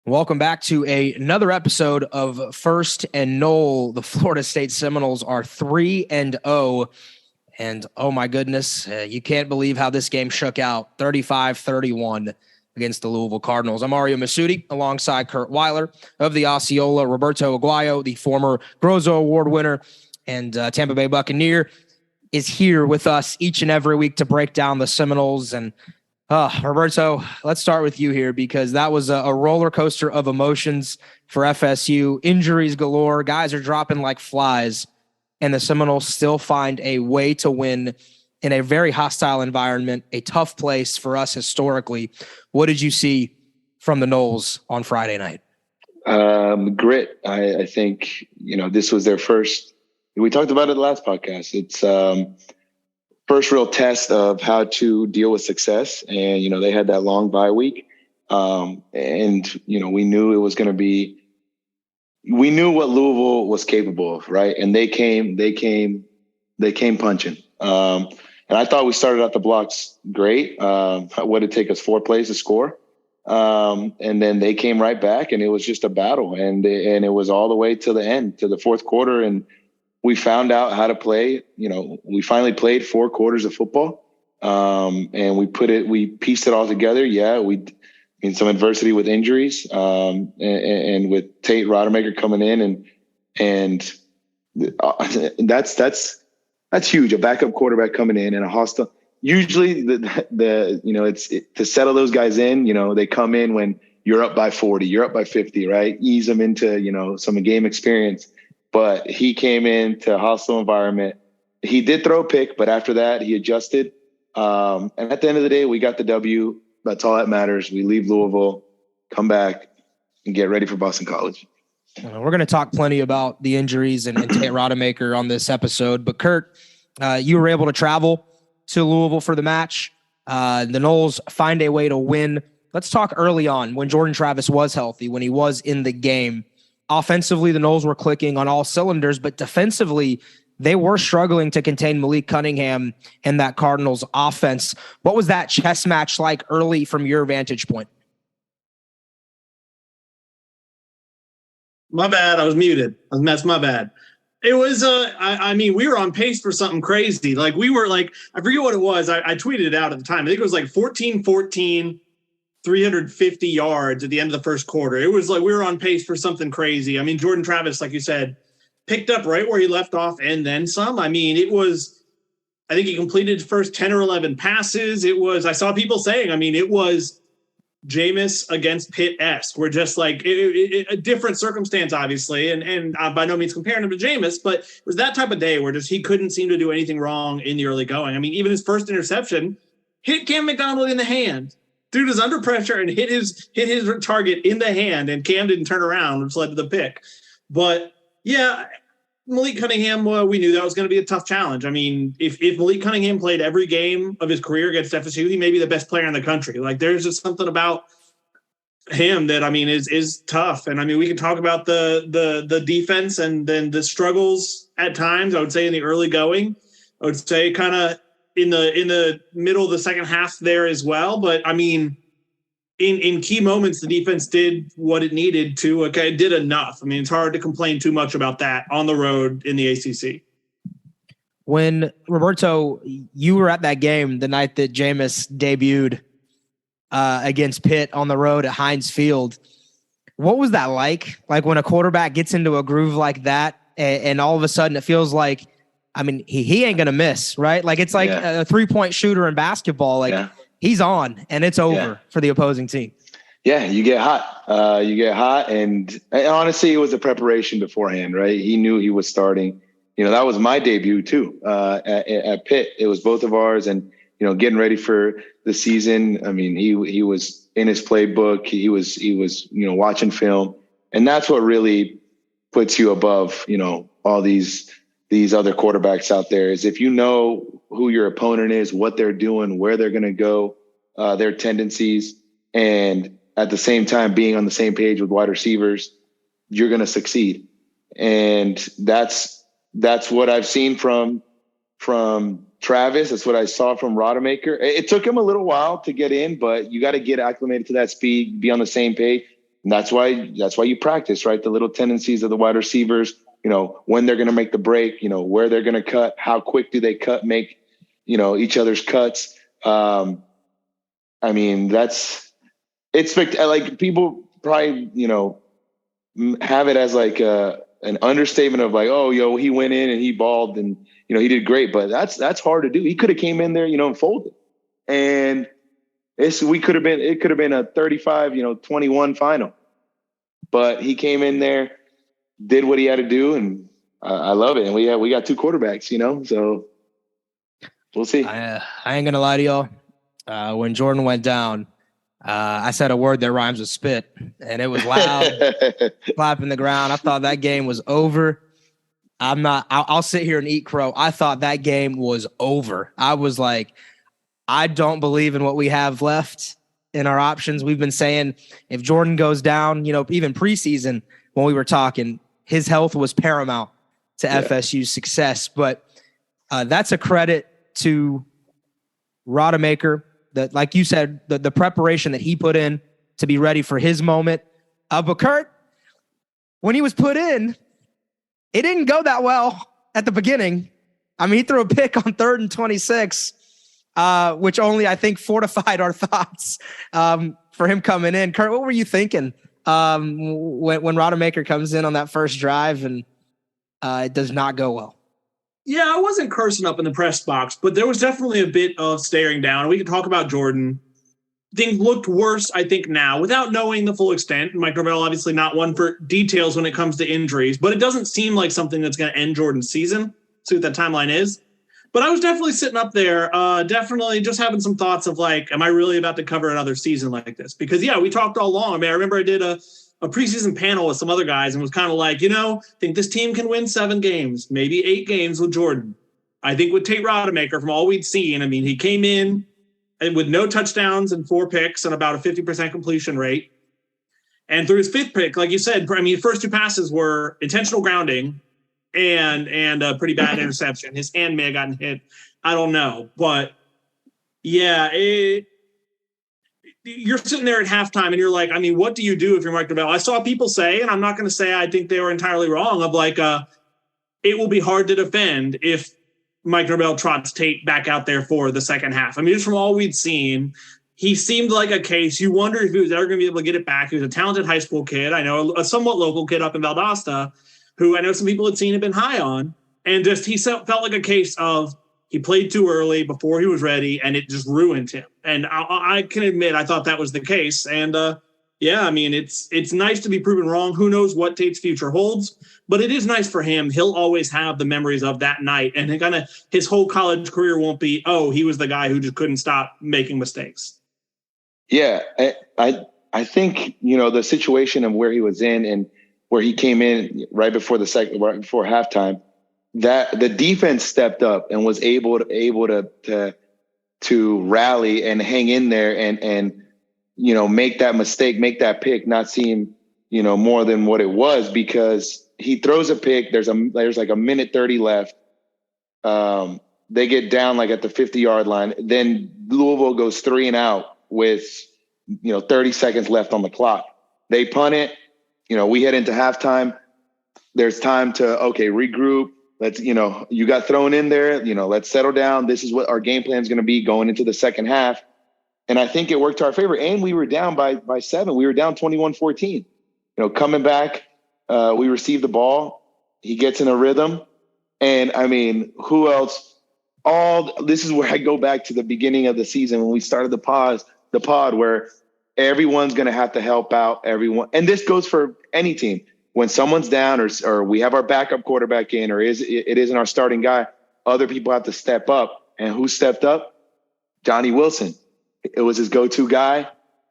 Welcome back to another episode of First and Nole. The Florida State Seminoles are 3-0. And oh my goodness, you can't believe how this game shook out. 35-31 against the Louisville Cardinals. I'm Ariya Massoudi alongside Curt Weiler of the Osceola, Roberto Aguayo, the former Grozo Award winner and Tampa Bay Buccaneer, is here with us each and every week to break down the Seminoles. And Roberto, let's start with you here because that was a roller coaster of emotions for FSU. Injuries galore. Guys are dropping like flies, and the Seminoles still find a way to win in a very hostile environment, a tough place for us historically. What did you see from the Noles on Friday night? Grit. I think, this was their first. We talked about it last podcast. It's first real test of how to deal with success. And, they had that long bye week. And we knew it was going to be, we knew what Louisville was capable of, right? And they came punching. And I thought we started out the blocks great. What did it take us 4 plays to score? And then they came right back and it was just a battle. And it was all the way to the end, to the fourth quarter. And we found out how to play. We finally played 4 quarters of football, and we pieced it all together. Yeah, we in some adversity with injuries, and with Tate Rodemaker coming in, and that's huge. A backup quarterback coming in and a hostile. Usually, it's to settle those guys in. They come in when you're up by 40, you're up by 50, right? Ease them into some game experience. But he came into a hostile environment. He did throw a pick, but after that, he adjusted. And at the end of the day, we got the W. That's all that matters. We leave Louisville, come back, and get ready for Boston College. We're going to talk plenty about the injuries and Tate Rodemaker on this episode. But, Curt, you were able to travel to Louisville for the match. The Noles find a way to win. Let's talk early on when Jordan Travis was healthy, when he was in the game. Offensively, the Noles were clicking on all cylinders, but defensively, they were struggling to contain Malik Cunningham and that Cardinals offense. What was that chess match like early from your vantage point? My bad. I was muted. That's my bad. It was, we were on pace for something crazy. Like we were I forget what it was. I tweeted it out at the time. I think it was 14-14. 350 yards at the end of the first quarter. It was like we were on pace for something crazy. Jordan Travis, like you said, picked up right where he left off and then some. I think he completed his first 10 or 11 passes. I saw people saying, it was Jameis against Pitt-esque. We're just a different circumstance, obviously, and by no means comparing him to Jameis, but it was that type of day where he couldn't seem to do anything wrong in the early going. Even his first interception hit Cam McDonald in the hand. Dude was under pressure and hit his target in the hand, and Cam didn't turn around, which led to the pick. But yeah, Malik Cunningham, we knew that was going to be a tough challenge. If Malik Cunningham played every game of his career against FSU, he may be the best player in the country. There's just something about him that is tough. And we can talk about the defense and then the struggles at times. I would say in the early going, I would say kind of in the middle of the second half there as well. But in key moments, the defense did what it needed to. Okay, it did enough. It's hard to complain too much about that on the road in the ACC. When, Roberto, you were at that game the night that Jameis debuted against Pitt on the road at Heinz Field, what was that like? Like when a quarterback gets into a groove like that and all of a sudden it feels like, he ain't going to miss, right? It's like a 3-point shooter in basketball. He's on and it's over for the opposing team. Yeah, you get hot. And honestly, it was a preparation beforehand, right? He knew he was starting. That was my debut too at Pitt. It was both of ours, and getting ready for the season. He was in his playbook. He was watching film, and that's what really puts you above all these other quarterbacks out there. Is if you know who your opponent is, what they're doing, where they're going to go, their tendencies, and at the same time being on the same page with wide receivers, you're going to succeed. And that's what I've seen from Travis. That's what I saw from Rodemaker. It took him a little while to get in, but you got to get acclimated to that speed, be on the same page. And that's why you practice, right? The little tendencies of the wide receivers, when they're going to make the break, where they're going to cut, how quick do they make, each other's cuts. It's like people probably, have it as like an understatement of like, oh, he went in and he balled and, he did great, but that's hard to do. He could have came in there, and folded, and it could have been a 35-21 final, but he came in there, did what he had to do. And I love it. And we got two quarterbacks, so we'll see. I ain't going to lie to y'all. When Jordan went down, I said a word that rhymes with spit, and it was loud, clapping the ground. I thought that game was over. I'll sit here and eat crow. I thought that game was over. I was like, I don't believe in what we have left in our options. We've been saying if Jordan goes down, even preseason when we were talking, his health was paramount to FSU's success. But that's a credit to Rodemaker. That, like you said, the preparation that he put in to be ready for his moment. But Curt, when he was put in, it didn't go that well at the beginning. I mean, he threw a pick on 3rd and 26, which only, I think, fortified our thoughts for him coming in. Curt, what were you thinking when Rodemaker comes in on that first drive and it does not go well? Yeah, I wasn't cursing up in the press box, but there was definitely a bit of staring down. We can talk about Jordan. Things looked worse, I think, now, without knowing the full extent. Mike Norvell, obviously not one for details when it comes to injuries, but it doesn't seem like something that's going to end Jordan's season. See what that timeline is. But I was definitely sitting up there, definitely just having some thoughts of like, am I really about to cover another season like this? Because, we talked all along. I mean, I remember I did a preseason panel with some other guys and was kind of like, I think this team can win 7 games, maybe 8 games with Jordan. I think with Tate Rodemaker, from all we'd seen, I mean, he came in with no touchdowns and 4 picks and about a 50% completion rate. And through his 5th pick, like you said, I mean, the first 2 passes were intentional grounding and a pretty bad interception. His hand may have gotten hit. I don't know. But, you're sitting there at halftime and you're like, I mean, what do you do if you're Mike Norvell? I saw people say, and I'm not going to say I think they were entirely wrong, of like, it will be hard to defend if Mike Norvell trots Tate back out there for the second half. I mean, just from all we'd seen, he seemed like a case. You wonder if he was ever going to be able to get it back. He was a talented high school kid. I know a somewhat local kid up in Valdosta who I know some people had seen had been high on. And just he felt like a case of he played too early before he was ready, and it just ruined him. And I can admit I thought that was the case. And, I mean, it's nice to be proven wrong. Who knows what Tate's future holds, but it is nice for him. He'll always have the memories of that night, and his whole college career won't be, oh, he was the guy who just couldn't stop making mistakes. Yeah, I think, the situation of where he was in and where he came in right before halftime, that the defense stepped up and was able to rally and hang in there and make that mistake, make that pick not seem more than what it was, because he throws a pick. There's like a minute 30 left. They get down like at the 50-yard line. Then Louisville goes 3 and out with 30 seconds left on the clock. They punt it. We head into halftime. There's time to regroup. Let's, you got thrown in there, let's settle down. This is what our game plan is going to be going into the second half. And I think it worked to our favor. And we were down by 7. We were down 21-14. Coming back, we received the ball. He gets in a rhythm. And I mean, who else? This is where I go back to the beginning of the season when we started the pod where everyone's going to have to help out everyone. And this goes for any team. When someone's down or we have our backup quarterback in, or it isn't our starting guy, other people have to step up. And who stepped up? Johnny Wilson. It was his go-to guy,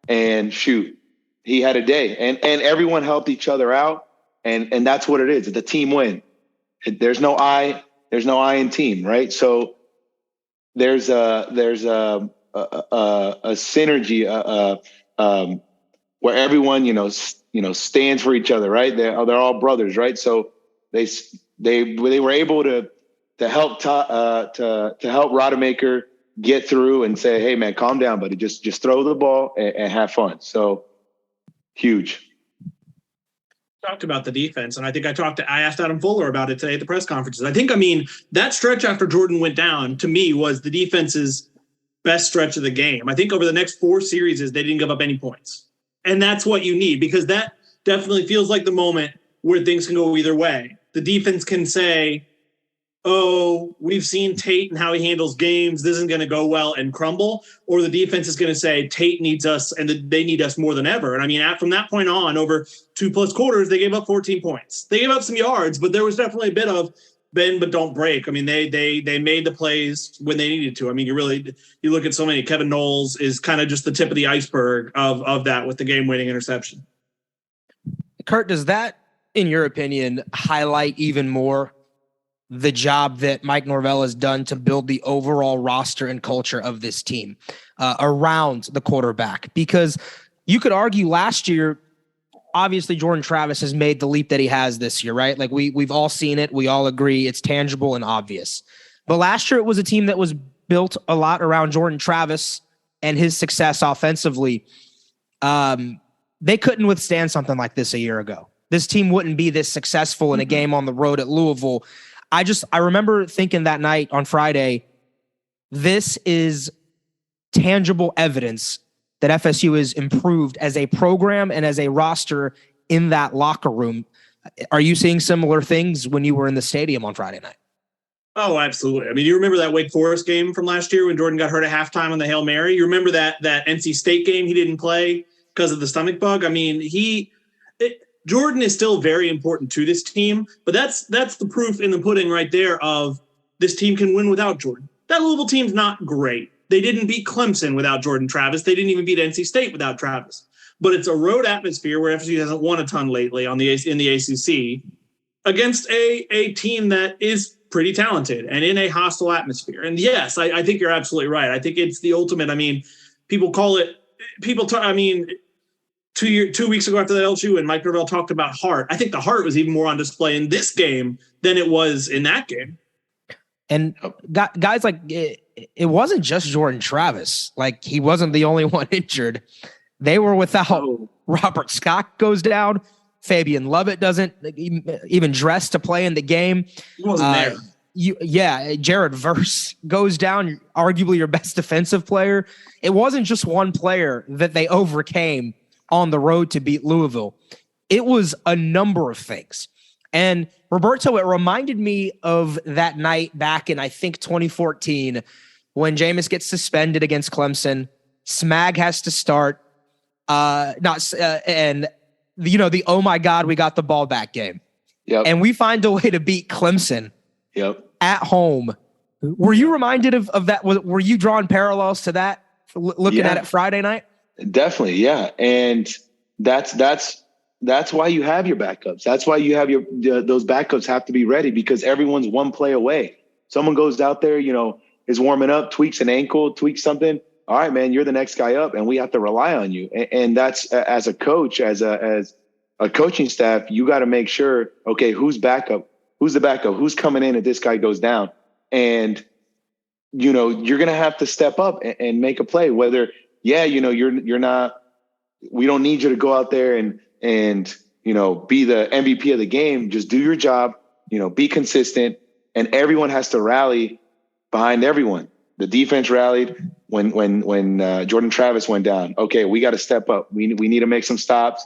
and shoot, he had a day. And everyone helped each other out, and that's what it is. It's a team win. There's no I in team, right? So there's a synergy where everyone stands for each other, right? They're all brothers, right? So they were able to help help Rodemaker get through and say, hey man, calm down, buddy. Just throw the ball and have fun. So huge. talked about the defense, and I think I asked Adam Fuller about it today at the press conferences. That stretch after Jordan went down, to me, was the defense's best stretch of the game. I think over the next 4 series, they didn't give up any points. And that's what you need, because that definitely feels like the moment where things can go either way. The defense can say, oh, we've seen Tate and how he handles games, this isn't going to go well, and crumble. Or the defense is going to say Tate needs us and they need us more than ever. And from that point on, over 2+ quarters, they gave up 14 points. They gave up some yards, but there was definitely a bit of bend but don't break. They made the plays when they needed to. You look at so many. Kevin Knowles is kind of just the tip of the iceberg of that with the game-winning interception. Curt, does that, in your opinion, highlight even more the job that Mike Norvell has done to build the overall roster and culture of this team around the quarterback? Because you could argue last year, obviously Jordan Travis has made the leap that he has this year, right? Like we've all seen it. We all agree it's tangible and obvious. But last year it was a team that was built a lot around Jordan Travis and his success offensively. They couldn't withstand something like this a year ago. This team wouldn't be this successful in a game on the road at Louisville. I remember thinking that night on Friday, this is tangible evidence that FSU is improved as a program and as a roster in that locker room. Are you seeing similar things when you were in the stadium on Friday night? Oh, absolutely. You remember that Wake Forest game from last year when Jordan got hurt at halftime on the Hail Mary? You remember that NC State game he didn't play because of the stomach bug? Jordan is still very important to this team, but that's the proof in the pudding right there of this team can win without Jordan. That Louisville team's not great. They didn't beat Clemson without Jordan Travis. They didn't even beat NC State without Travis. But it's a road atmosphere where FSU hasn't won a ton lately in the ACC against a team that is pretty talented and in a hostile atmosphere. And yes, I think you're absolutely right. I think it's the ultimate. People call it. 2 weeks ago after the LSU and Mike Norvell talked about heart. I think the heart was even more on display in this game than it was in that game. And guys, it wasn't just Jordan Travis. Like, he wasn't the only one injured. They were without Robert Scott goes down. Fabian Lovett doesn't even dress to play in the game. He wasn't there. Jared Verse goes down, arguably your best defensive player. It wasn't just one player that they overcame on the road to beat Louisville. It was a number of things. And Roberto, it reminded me of that night back in, I think, 2014, when Jameis gets suspended against Clemson. Smag has to start. The oh my God, we got the ball back game. Yep. And we find a way to beat Clemson at home. Were you reminded of that? Were you drawing parallels to that, looking at it Friday night? Definitely, yeah. And that's why you have your backups. That's why you have those backups have to be ready, because everyone's one play away. Someone goes out there, is warming up, tweaks an ankle, tweaks something. All right, man, you're the next guy up, and we have to rely on you. And that's, as a coach, as a coaching staff, you got to make sure, okay, who's backup? Who's the backup? Who's coming in if this guy goes down? And, you're going to have to step up and make a play, whether you're not, we don't need you to go out there and be the MVP of the game. Just do your job, be consistent, and everyone has to rally behind everyone. The defense rallied when Jordan Travis went down. Okay, we got to step up. We need to make some stops.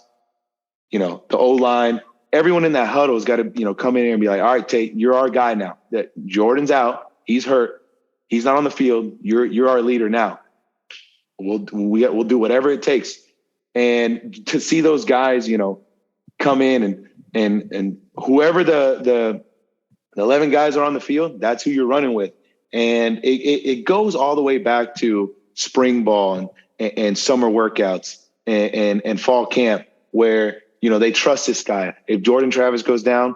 The O-line, everyone in that huddle has got to, come in here and be like, all right, Tate, you're our guy now. That Jordan's out. He's hurt. He's not on the field. You're our leader now. We'll do whatever it takes. And to see those guys, come in and whoever the 11 guys are on the field, that's who you're running with. And it goes all the way back to spring ball and summer workouts and fall camp, where, they trust this guy. If Jordan Travis goes down,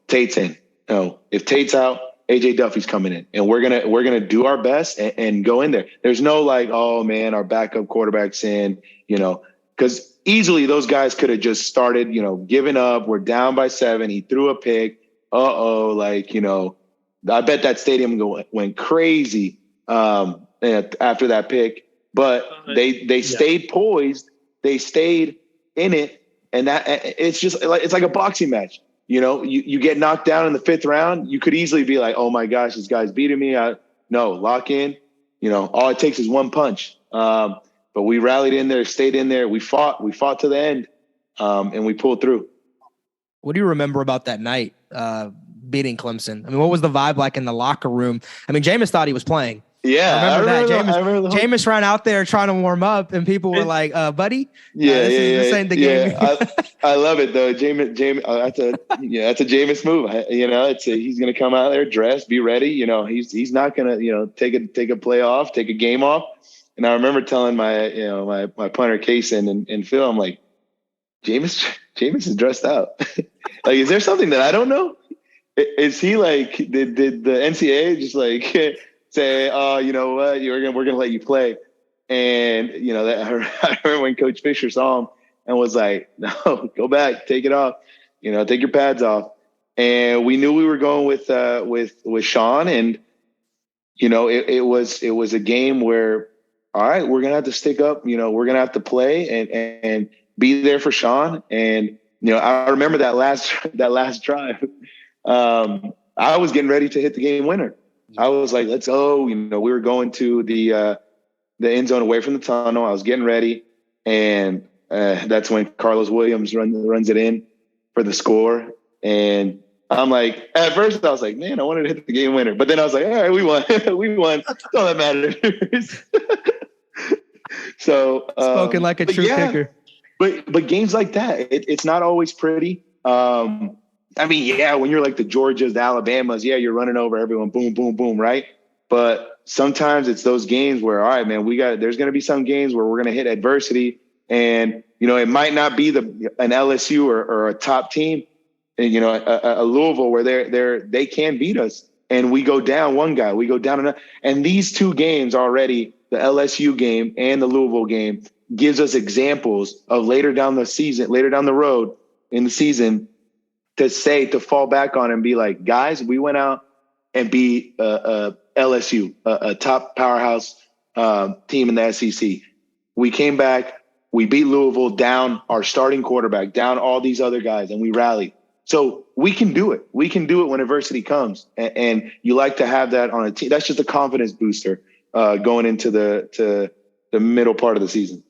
Tate's in. If Tate's out, AJ Duffy's coming in, and we're gonna do our best and go in there. There's no like, oh man, our backup quarterback's in, because easily those guys could have just started, giving up. We're down by 7. He threw a pick. I bet that stadium went crazy after that pick. But they stayed poised. They stayed in it, And that it's just like, it's like a boxing match. You know, you get knocked down in the 5th round. You could easily be like, oh my gosh, this guy's beating me. No, lock in. You know, all it takes is one punch. But we rallied in there, stayed in there. We fought to the end, and we pulled through. What do you remember about that night beating Clemson? I mean, what was the vibe like in the locker room? I mean, Jameis thought he was playing. Yeah, I remember that. Jameis ran out there trying to warm up, and people were like, buddy, this ain't the game. I love it though. Jameis, that's a Jameis move. He's going to come out there dressed, be ready. You know, he's not going to, take a play off, take a game off. And I remember telling my punter Kaysen and Phil, I'm like, Jameis is dressed out. Like, is there something that I don't know? Is he like, did the NCAA just like say, oh, you know what, we're gonna let you play? And I remember when Coach Fisher saw him and was like, no, go back, take it off, take your pads off. And we knew we were going with Sean, and it was a game where, all right, we're gonna have to stick up, we're gonna have to play and be there for Sean. And I remember that last drive. I was getting ready to hit the game winner. I was like, let's go. We were going to the end zone away from the tunnel. I was getting ready, and that's when Carlos Williams runs it in for the score. And I'm like, at first I was like, man, I wanted to hit the game winner. But then I was like, all right, we won. We won. That's all that matters. So spoken like a true kicker. But games like that, it's not always pretty. I mean, when you're like the Georgias, the Alabamas, you're running over everyone, boom, boom, boom, right? But sometimes it's those games where, all right, man, there's going to be some games where we're going to hit adversity, and it might not be an LSU or a top team, and a Louisville where they can beat us, and we go down one guy, we go down another, and these two games already, the LSU game and the Louisville game, gives us examples of later down the road in the season, to fall back on and be like, guys, we went out and beat LSU, a top powerhouse team in the SEC. We came back, we beat Louisville, down our starting quarterback, down all these other guys, and we rallied. So we can do it. We can do it when adversity comes. And you like to have that on a team. That's just a confidence booster going into the middle part of the season.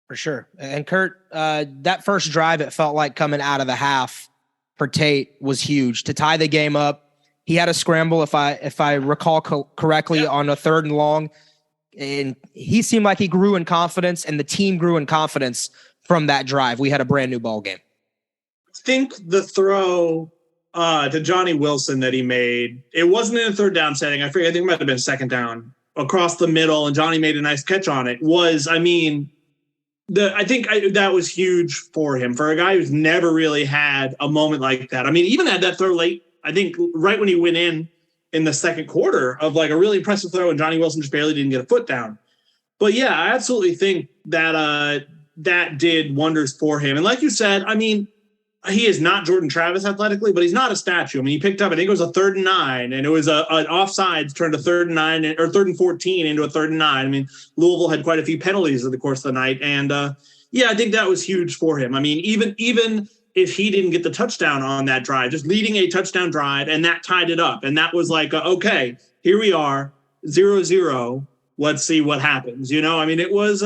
For sure. And Curt, that first drive, it felt like coming out of the half for Tate was huge to tie the game up. He had a scramble, if I recall correctly, on a 3rd and long, and he seemed like he grew in confidence, and the team grew in confidence from that drive. We had a brand new ball game. I think the throw to Johnny Wilson that he made, it wasn't in a 3rd down setting. I think it might have been 2nd down across the middle, and Johnny made a nice catch on it. I think that was huge for him, for a guy who's never really had a moment like that. I mean, even had that throw late, I think right when he went in the 2nd quarter, of like a really impressive throw, and Johnny Wilson just barely didn't get a foot down. But yeah, I absolutely think that that did wonders for him. And like you said, I mean, he is not Jordan Travis athletically, but he's not a statue. I mean, he picked up, I think it was a 3rd and 9, and it was an offsides turned a 3rd and 9 or 3rd and 14 into a 3rd and 9. I mean, Louisville had quite a few penalties over the course of the night. And I think that was huge for him. I mean, even if he didn't get the touchdown on that drive, just leading a touchdown drive, and that tied it up. And that was like, okay, here we are, 0-0. Let's see what happens. I mean, it was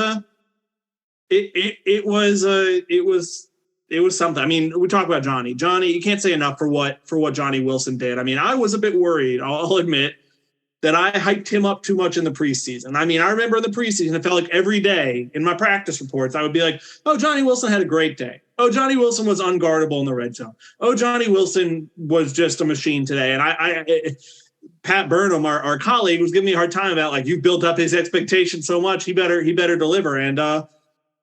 something. I mean, we talk about Johnny. You can't say enough for what Johnny Wilson did. I mean, I was a bit worried, I'll admit, that I hyped him up too much in the preseason. I mean, I remember in the preseason, it felt like every day in my practice reports, I would be like, oh, Johnny Wilson had a great day. Oh, Johnny Wilson was unguardable in the red zone. Oh, Johnny Wilson was just a machine today. And Pat Burnham, our colleague, was giving me a hard time about, like, you built up his expectations so much, he better deliver. And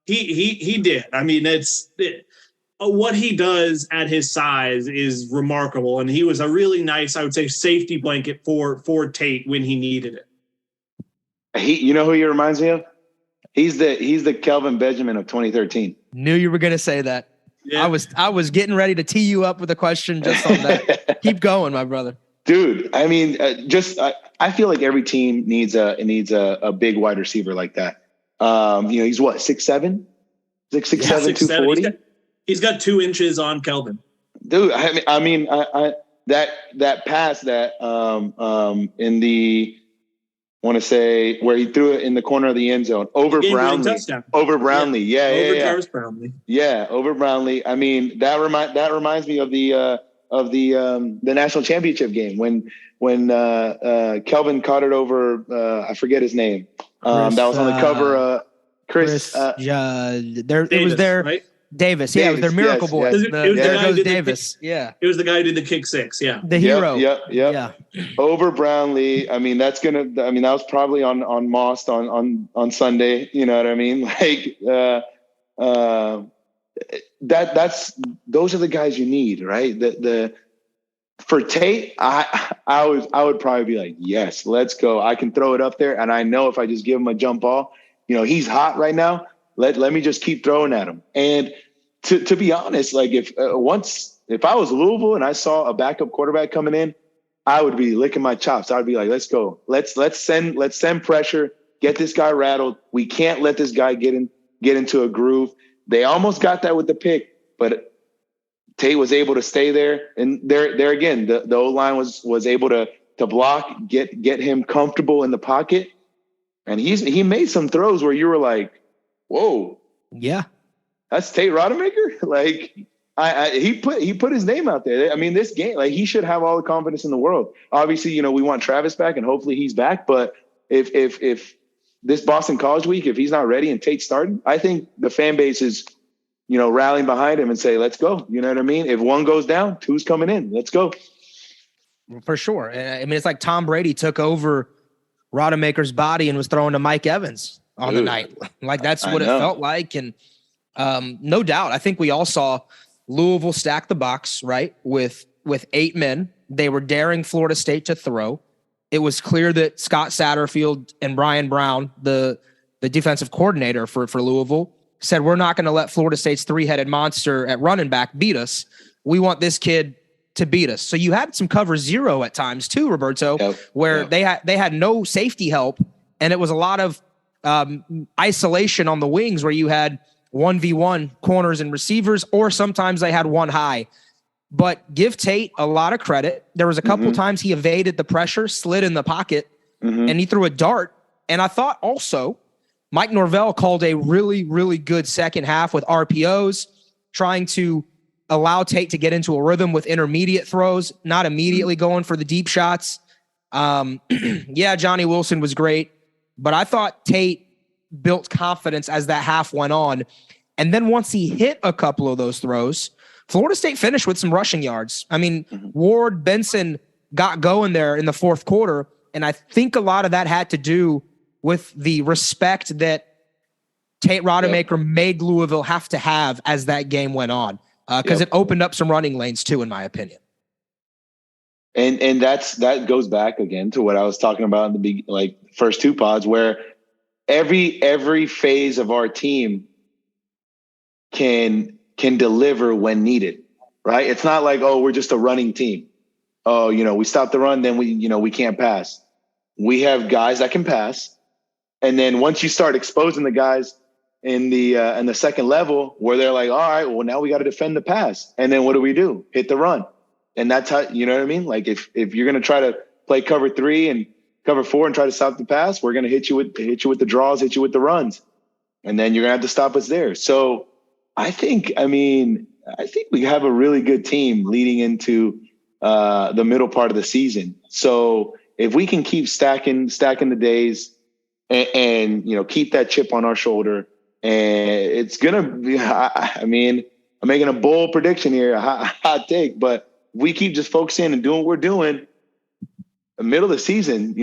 he did. I mean, what he does at his size is remarkable, and he was a really nice, I would say, safety blanket for Tate when he needed it. You know who he reminds me of? He's the Kelvin Benjamin of 2013. Knew you were going to say that. Yeah. I was getting ready to tee you up with a question just on that. Keep going, my brother. Dude, I mean, I feel like every team needs a big wide receiver like that. He's what, 6'7", 6'7", 240. He's got 2 inches on Kelvin. Dude, I mean, that pass that in the, I want to say where he threw it in the corner of the end zone over Brownlee. Over Brownlee, yeah. Jarvis Brownlee. Yeah, over Brownlee. I mean, that reminds me of the national championship game when Kelvin caught it over. I forget his name. That was on the cover. Chris. It was there. Right? Davis. Yeah, it was their miracle boy. Yes. There goes Davis. It was the guy who did the kick 6. Yeah. The hero. Yep. Yeah. Over Brownlee. I mean, that was probably on Moss on Sunday. You know what I mean? Like, those are the guys you need, right? For Tate, I would probably be like, yes, let's go. I can throw it up there. And I know if I just give him a jump ball, he's hot right now. Let me just keep throwing at him. And to be honest, like if I was Louisville and I saw a backup quarterback coming in, I would be licking my chops. I'd be like, let's go. Let's send pressure, get this guy rattled. We can't let this guy get into a groove. They almost got that with the pick, but Tate was able to stay there. And there again, the O-line was able to block, get him comfortable in the pocket. And he made some throws where you were like, whoa, yeah, that's Tate Rodemaker. Like he put his name out there. I mean, this game, like he should have all the confidence in the world. Obviously, we want Travis back and hopefully he's back. But if this Boston College week, if he's not ready and Tate's starting, I think the fan base is, rallying behind him and say, let's go. You know what I mean? If one goes down, 2's coming in. Let's go. For sure. I mean, it's like Tom Brady took over Rodemaker's body and was throwing to Mike Evans on the night. Like that's what it felt like. And no doubt, I think we all saw Louisville stack the box, right? With 8 men. They were daring Florida State to throw. It was clear that Scott Satterfield and Brian Brown, the defensive coordinator for Louisville, said, we're not going to let Florida State's 3-headed monster at running back beat us. We want this kid to beat us. So you had some cover 0 at times too, Roberto, where they had no safety help. And it was a lot of isolation on the wings where you had 1v1 corners and receivers, or sometimes they had one high. But give Tate a lot of credit. There was a couple times he evaded the pressure, slid in the pocket, and he threw a dart. And I thought also Mike Norvell called a really, really good second half with RPOs, trying to allow Tate to get into a rhythm with intermediate throws, not immediately going for the deep shots. Yeah, Johnny Wilson was great, but I thought Tate built confidence as that half went on. And then once he hit a couple of those throws, Florida State finished with some rushing yards. I mean, Ward Benson got going there in the fourth quarter, and I think a lot of that had to do with the respect that Tate Rodemaker made Louisville have to have as that game went on, because it opened up some running lanes too, in my opinion. And that goes back again to what I was talking about in the first 2 pods, where every phase of our team can deliver when needed, right? It's not like, oh, we're just a running team. Oh, we stop the run, then we can't pass. We have guys that can pass. And then once you start exposing the guys in the second level, where they're like, all right, well, now we got to defend the pass. And then what do? Hit the run. And that's how, you know what I mean? Like if you're going to try to play cover 3 and cover 4 and try to stop the pass, we're going to hit you with the draws, hit you with the runs. And then you're going to have to stop us there. So I think we have a really good team leading into the middle part of the season. So if we can keep stacking the days and keep that chip on our shoulder, and it's gonna be, I'm making a bold prediction here, a hot take, but if we keep just focusing and doing what we're doing, the middle of the season,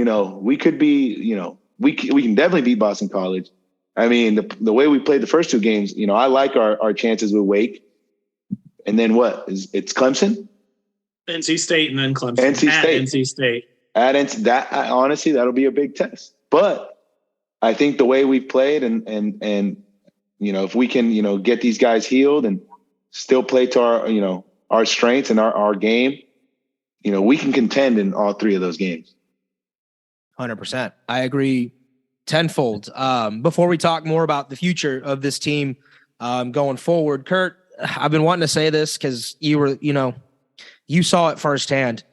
we could be, we can definitely beat Boston College. I mean, the way we played the first 2 games, I like our chances with Wake. And then it's Clemson? NC State and then Clemson. NC State. Honestly, that'll be a big test. But I think the way we've played and if we can, get these guys healed and still play to our strengths and our game, we can contend in all 3 of those games. 100%. I agree tenfold. Before we talk more about the future of this team going forward, Curt, I've been wanting to say this because you saw it firsthand.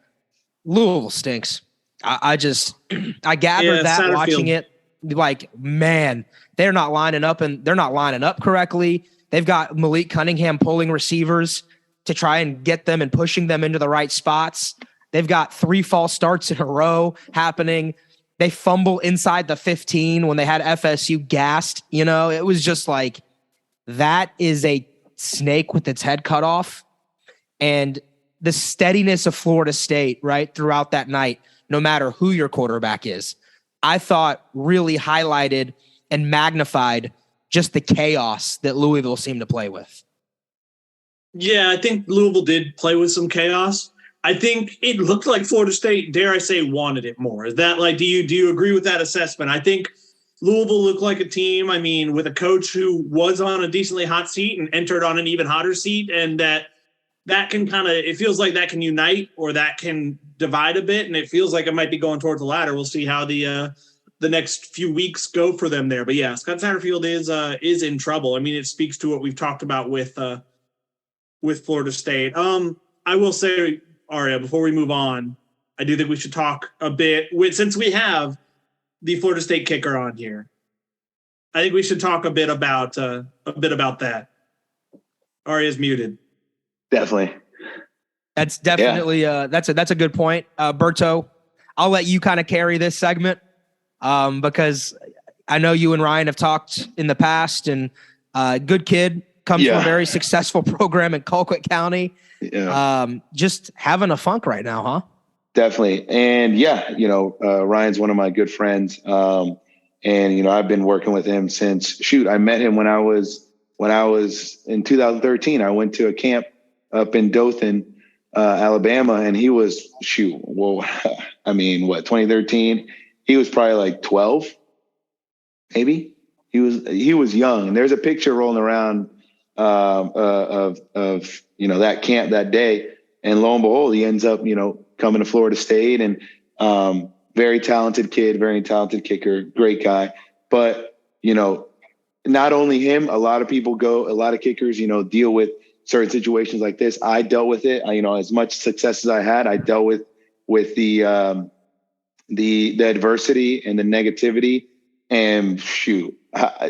Louisville stinks. I gathered that watching it, like, man, they're not lining up correctly. They've got Malik Cunningham pulling receivers to try and get them and pushing them into the right spots. They've got 3 false starts in a row happening. They fumble inside the 15 when they had FSU gassed. It was just like, that is a snake with its head cut off. And the steadiness of Florida State, right, throughout that night, no matter who your quarterback is, I thought really highlighted and magnified just the chaos that Louisville seemed to play with. Yeah, I think Louisville did play with some chaos. I think it looked like Florida State, dare I say, wanted it more. Is that like, do you agree with that assessment? I think Louisville looked like a team, with a coach who was on a decently hot seat and entered on an even hotter seat, and that can it feels like that can unite or that can divide a bit, and it feels like it might be going towards the latter. We'll see how the next few weeks go for them there. But yeah, Scott Satterfield is in trouble. It speaks to what we've talked about with Florida State. I will say, Ariya, before we move on, I do think we should talk a bit since we have the Florida State kicker on here. I think we should talk a bit about that. Ariya's muted. Definitely. That's definitely that's a good point. Berto, I'll let you kind of carry this segment because I know you and Ryan have talked in the past, and good kid, comes from a very successful program in Colquitt County. Yeah. Just having a funk right now, huh? Definitely. And Ryan's one of my good friends. And I've been working with him since I met him when I was in 2013. I went to a camp up in Dothan, Alabama, and he was 2013. He was probably like 12, maybe. He was young. And there's a picture rolling around of that camp that day, and lo and behold, he ends up coming to Florida State, and very talented kid, very talented kicker, great guy. But not only him, a lot of kickers deal with certain situations like this. I dealt with it. As much success as I had, I dealt with the adversity and the negativity. And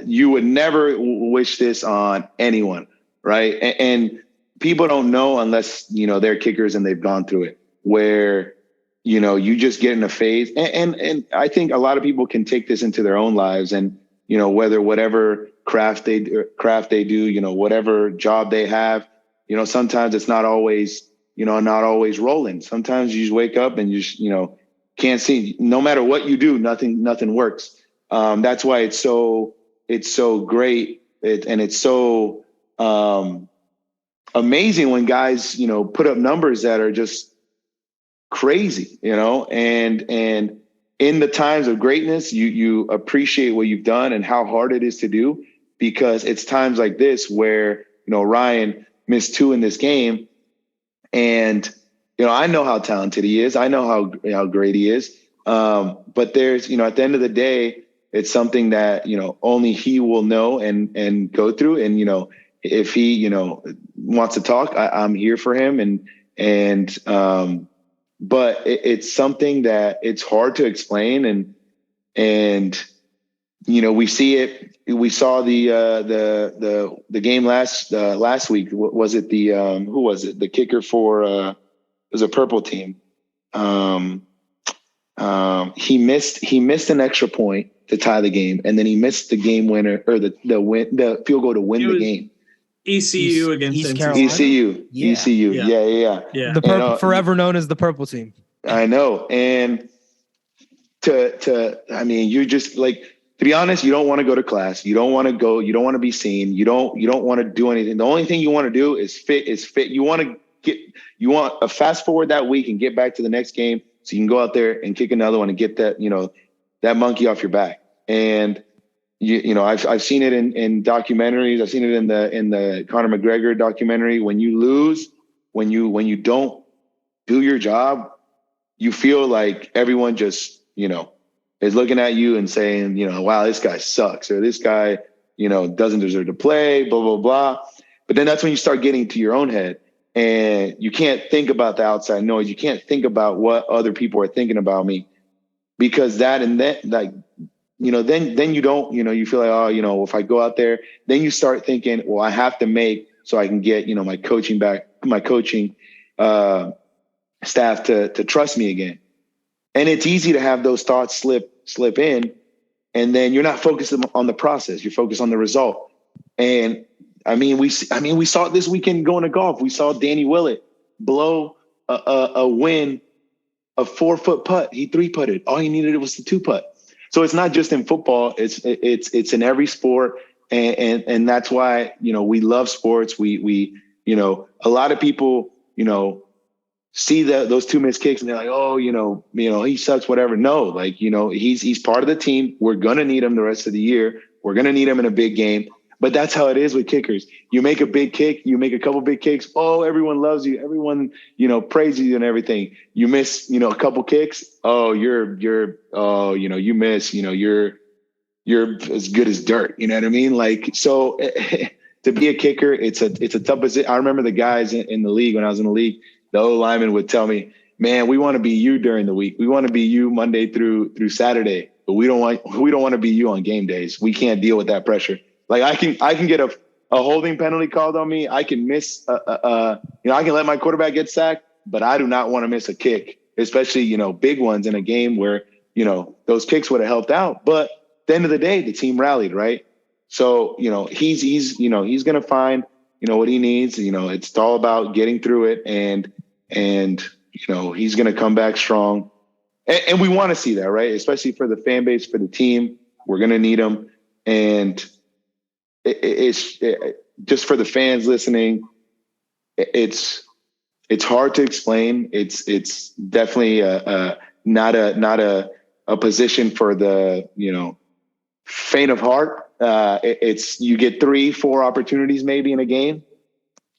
you would never wish this on anyone, right? And people don't know unless they're kickers and they've gone through it, where you just get in a phase. And I think a lot of people can take this into their own lives, and whatever craft they do, whatever job they have, sometimes it's not always rolling. Sometimes you just wake up and you can't see. No matter what you do, nothing works. That's why it's so great, and it's so amazing when guys put up numbers that are just crazy, and in the times of greatness, you appreciate what you've done and how hard it is to do, because it's times like this where Ryan missed 2 in this game, and I know how talented he is, I know how great he is, but there's at the end of the day, it's something that only he will know and go through, and if he wants to talk, I'm here for him, and but it's something that it's hard to explain, and we see it. We saw the game last week. Was it who was it? The kicker for it was a purple team. He missed an extra point to tie the game, and then he missed the game winner, or the field goal to win the game. ECU against East Carolina. ECU. Yeah. The purple, forever known as the purple team. I know. And you just to be honest, you don't want to go to class. You don't want to go. You don't want to be seen. You don't want to do anything. The only thing you want to do is fit. You want to fast forward that week and get back to the next game, so you can go out there and kick another one and get that, that monkey off your back. And I've seen it in documentaries. I've seen it in the Conor McGregor documentary. When you lose, when you don't do your job, you feel like everyone just, is looking at you and saying, wow, this guy sucks, or this guy, doesn't deserve to play, blah, blah, blah. But then that's when you start getting to your own head, and you can't think about the outside noise. You can't think about what other people are thinking about me, because that and that, like, then you don't, you feel like, oh, if I go out there, then you start thinking, well, I have to make so I can get, my coaching staff to trust me again. And it's easy to have those thoughts slip in, and then you're not focused on the process. You're focused on the result. And we saw it this weekend going to golf. We saw Danny Willett blow a win, a 4-foot putt. He 3-putted. All he needed was the 2-putt. So it's not just in football. It's in every sport. And that's why, we love sports. We a lot of people, see those 2 missed kicks and they're like, oh, he sucks, whatever. No, like, he's part of the team. We're going to need him the rest of the year. We're going to need him in a big game. But that's how it is with kickers. You make a big kick, you make a couple big kicks. Oh, everyone loves you. Everyone, praises you and everything. You miss, a couple kicks. Oh, you miss, you're as good as dirt. You know what I mean? Like, so to be a kicker, it's a tough position. I remember the guys in the league, when I was in the league, the O lineman would tell me, man, we want to be you during the week. We want to be you Monday through Saturday, but we don't want to be you on game days. We can't deal with that pressure. Like, I can get a holding penalty called on me. I can miss I can let my quarterback get sacked, but I do not want to miss a kick, especially, big ones in a game where, those kicks would have helped out. But at the end of the day, the team rallied, right? So, he's going to find, what he needs. It's all about getting through it, and he's going to come back strong. And we want to see that, right? Especially for the fan base, for the team. We're going to need him. And it's just for the fans listening, it's hard to explain. It's definitely not a position for the, faint of heart. It's, you get 3-4 opportunities maybe in a game,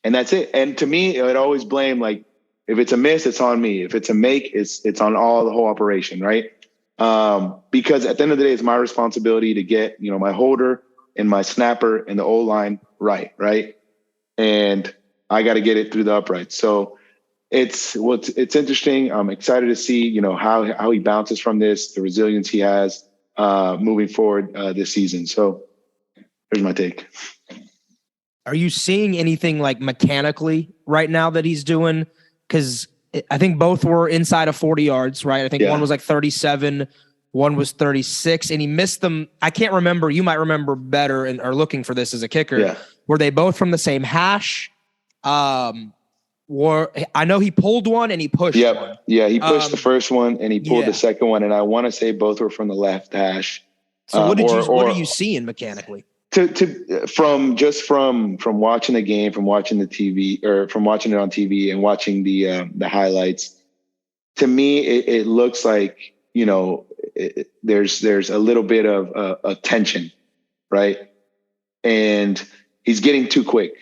and that's it. And to me, I'd always blame, like, if it's a miss, it's on me. If it's a make, it's on the whole operation, right? Because at the end of the day, it's my responsibility to get, my holder and my snapper and the O-line right? And I got to get it through the uprights. So it's interesting. I'm excited to see, how he bounces from this, the resilience he has moving forward this season. So here's my take. Are you seeing anything like mechanically right now that he's doing? Because I think both were inside of 40 yards, right? I think one was like 37, one was 36, and he missed them. I can't remember. You might remember better and are looking for this as a kicker. Yeah. Were they both from the same hash? I know he pulled one and he pushed one. Yeah, he pushed the first one and he pulled the second one, and I want to say both were from the left hash. So what are you seeing mechanically? From watching the game, from watching the TV, or from watching it on TV and watching the highlights, to me it looks like, there's a little bit of tension, right? And he's getting too quick,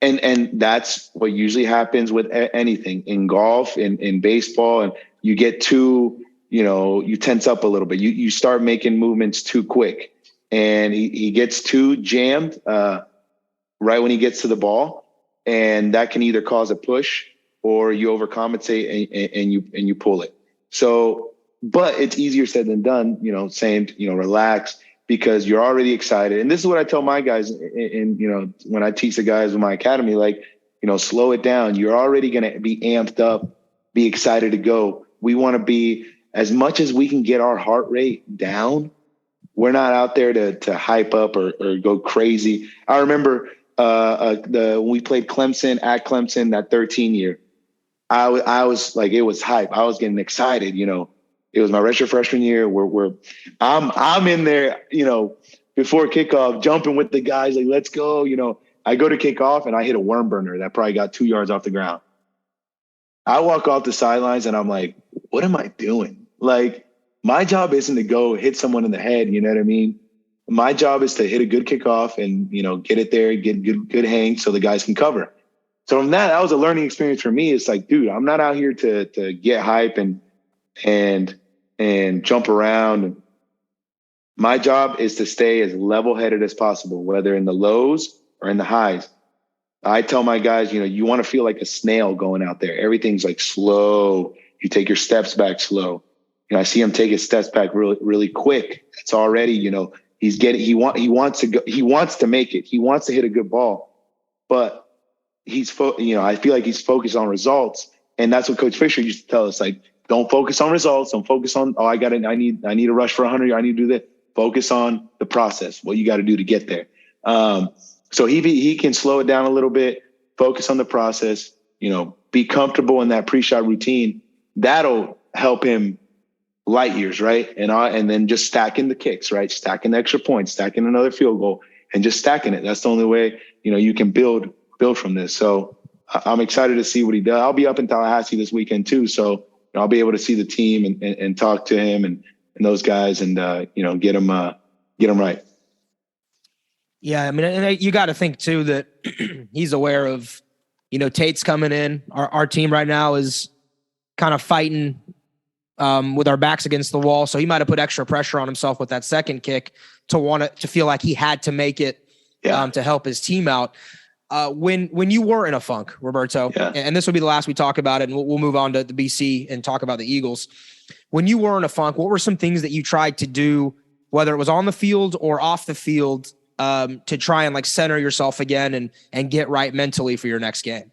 and that's what usually happens with anything in golf, in baseball, and you get too, you tense up a little bit. You start making movements too quick, and he gets too jammed right when he gets to the ball, and that can either cause a push or you overcompensate and you pull it. So, but it's easier said than done, saying, relax, because you're already excited. And this is what I tell my guys in when I teach the guys in my academy, like, slow it down. You're already going to be amped up, be excited to go. We want to be, as much as we can get our heart rate down, we're not out there to hype up or go crazy. I remember when we played Clemson at Clemson that 13 year, I was like, it was hype. I was getting excited, It was my redshirt freshman year. I'm in there, before kickoff, jumping with the guys, like, let's go. I go to kick off and I hit a worm burner that probably got 2 yards off the ground. I walk off the sidelines and I'm like, what am I doing? Like, my job isn't to go hit someone in the head. You know what I mean? My job is to hit a good kickoff and, get it there, get good hang so the guys can cover. So from that was a learning experience for me. It's like, dude, I'm not out here to get hype and jump around. My job is to stay as level-headed as possible, whether in the lows or in the highs, I tell my guys, you want to feel like a snail going out there. Everything's like slow. You take your steps back slow. I see him take his steps back really, really quick. It's already, he wants to go, he wants to make it. He wants to hit a good ball, but I feel like he's focused on results. And that's what Coach Fisher used to tell us, like, don't focus on results. Don't focus on, I need a rush for 100. I need to do that. Focus on the process, what you got to do to get there. So he can slow it down a little bit, focus on the process, be comfortable in that pre-shot routine. That'll help him light years, right? And then just stacking the kicks, right? Stacking the extra points, stacking another field goal, and just stacking it. That's the only way, you can build from this. So I'm excited to see what he does. I'll be up in Tallahassee this weekend too. So I'll be able to see the team and talk to him and those guys and, get them right. Yeah. I mean, and you got to think too, that he's aware of, Tate's coming in. Our team right now is kind of fighting with our backs against the wall. So he might've put extra pressure on himself with that second kick to feel like he had to make it to help his team out. When you were in a funk, Roberto, and this will be the last we talk about it, and we'll move on to the BC and talk about the Eagles. When you were in a funk, what were some things that you tried to do, whether it was on the field or off the field, to try and like center yourself again and get right mentally for your next game?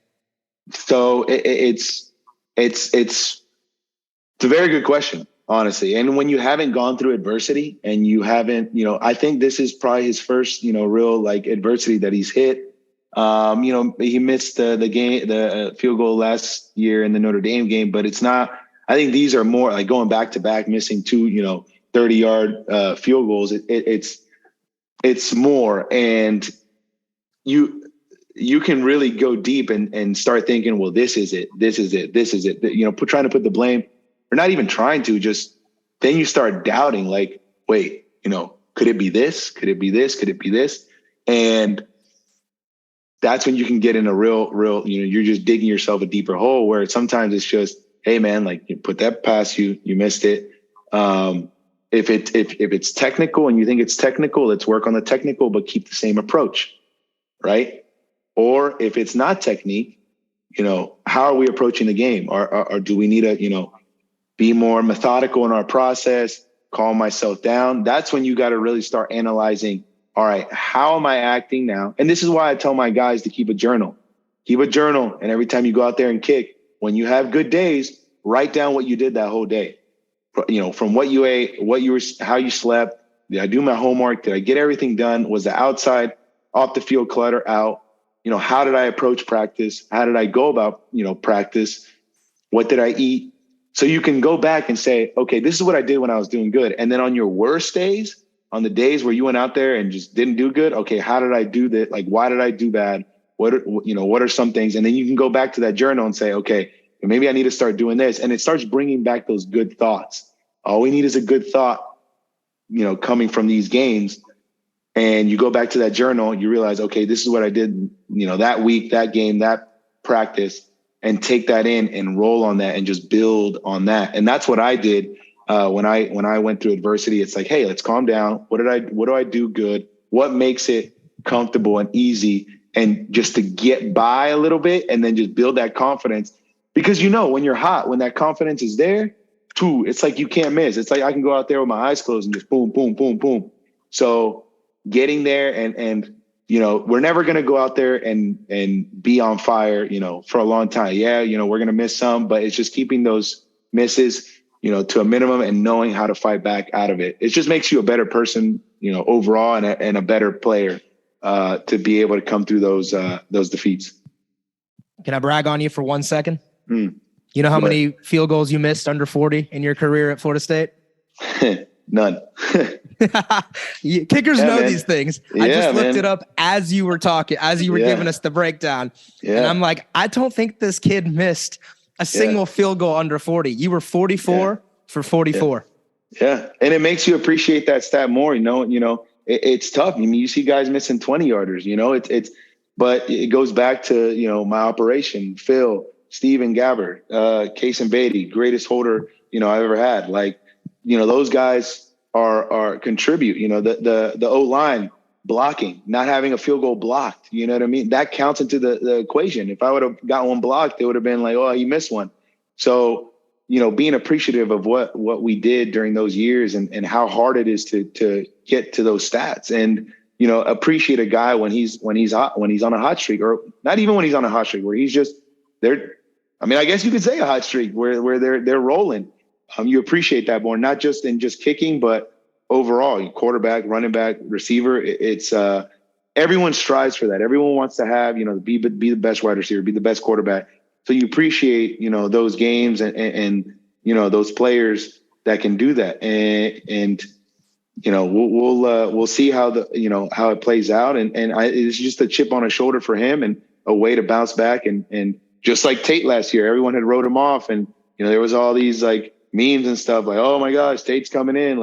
So it's a very good question, honestly. And when you haven't gone through adversity and you haven't, I think this is probably his first, real like adversity that he's hit. He missed the game, the field goal last year in the Notre Dame game, but it's not. I think these are more like going back to back, missing two, 30-yard field goals. It's more, and you can really go deep and start thinking, well, this is it. Trying to put the blame, or not even trying to, just then you start doubting, like, wait, could it be this? Could it be this? Could it be this? And that's when you can get in a real, you're just digging yourself a deeper hole, where sometimes it's just, hey man, like, you put that past you missed it. If it's technical and you think it's technical, let's work on the technical, but keep the same approach. Right. Or if it's not technique, how are we approaching the game? Or do we need to, be more methodical in our process, calm myself down? That's when you got to really start analyzing, all right, how am I acting now? And this is why I tell my guys to keep a journal. Keep a journal. And every time you go out there and kick, when you have good days, write down what you did that whole day. From what you ate, how you slept. Did I do my homework? Did I get everything done? Was the outside off the field clutter out? How did I approach practice? How did I go about, practice? What did I eat? So you can go back and say, okay, this is what I did when I was doing good. And then on your worst days, on the days where you went out there and just didn't do good, okay, how did I do that? Like, why did I do bad? What are some things? And then you can go back to that journal and say, okay, maybe I need to start doing this. And it starts bringing back those good thoughts. All we need is a good thought, coming from these games. And you go back to that journal, you realize, okay, this is what I did, that week, that game, that practice, and take that in and roll on that and just build on that. And that's what I did. When I went through adversity, it's like, hey, let's calm down. What do I do good? What makes it comfortable and easy? And just to get by a little bit and then just build that confidence. Because when you're hot, when that confidence is there, it's like you can't miss. It's like I can go out there with my eyes closed and just boom, boom, boom, boom. So getting there and we're never going to go out there and be on fire, for a long time. Yeah, we're going to miss some, but it's just keeping those misses to a minimum and knowing how to fight back out of it. It just makes you a better person, overall and a better player to be able to come through those defeats. Can I brag on you for 1 second? You know how many field goals you missed under 40 in your career at Florida State? None. Kickers know these things. I just looked it up as you were talking, as you were giving us the breakdown. Yeah. And I'm like, I don't think this kid missed a single field goal under 40. You were 44 for 44. Yeah. And it makes you appreciate that stat more, it's tough. I mean, you see guys missing 20-yarders, but it goes back to, my operation, Phil, Steven Gabbard, Case and Beatty, greatest holder, I've ever had. Like, those guys are contribute, the O-line, blocking, not having a field goal blocked. You know what I mean? That counts into the equation. If I would have got one blocked, it would have been like, oh, he missed one. So, being appreciative of what we did during those years and how hard it is to get to those stats, and appreciate a guy when he's on a hot streak, or not even when he's on a hot streak, where he's just there. I mean, I guess you could say a hot streak where they're rolling. You appreciate that more, not just in just kicking, but overall, quarterback, running back, receiver. It's everyone strives for that. Everyone wants to have be the best wide receiver, be the best quarterback. So you appreciate, those games and those players that can do that. And we'll see how how it plays out. And it's just a chip on his shoulder for him and a way to bounce back. And just like Tate last year, everyone had wrote him off, and there was all these like memes and stuff like, oh my gosh, Tate's coming in,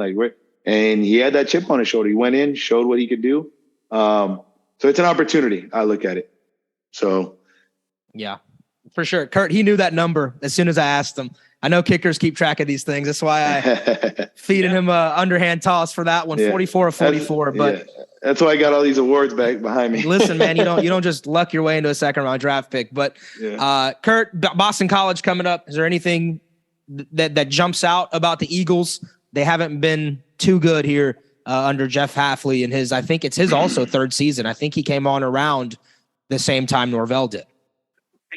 and he had that chip on his shoulder. He went in, showed what he could do. So it's an opportunity. I look at it. So yeah. For sure. Curt, he knew that number as soon as I asked him. I know kickers keep track of these things. That's why I feeding him a underhand toss for that one, 44 of 44. But that's why I got all these awards back behind me. Listen, man, you don't just luck your way into a second round draft pick. But Curt, Boston College coming up. Is there anything that jumps out about the Eagles? They haven't been too good here under Jeff Hafley and I think it's his also third season. I think he came on around the same time Norvell did.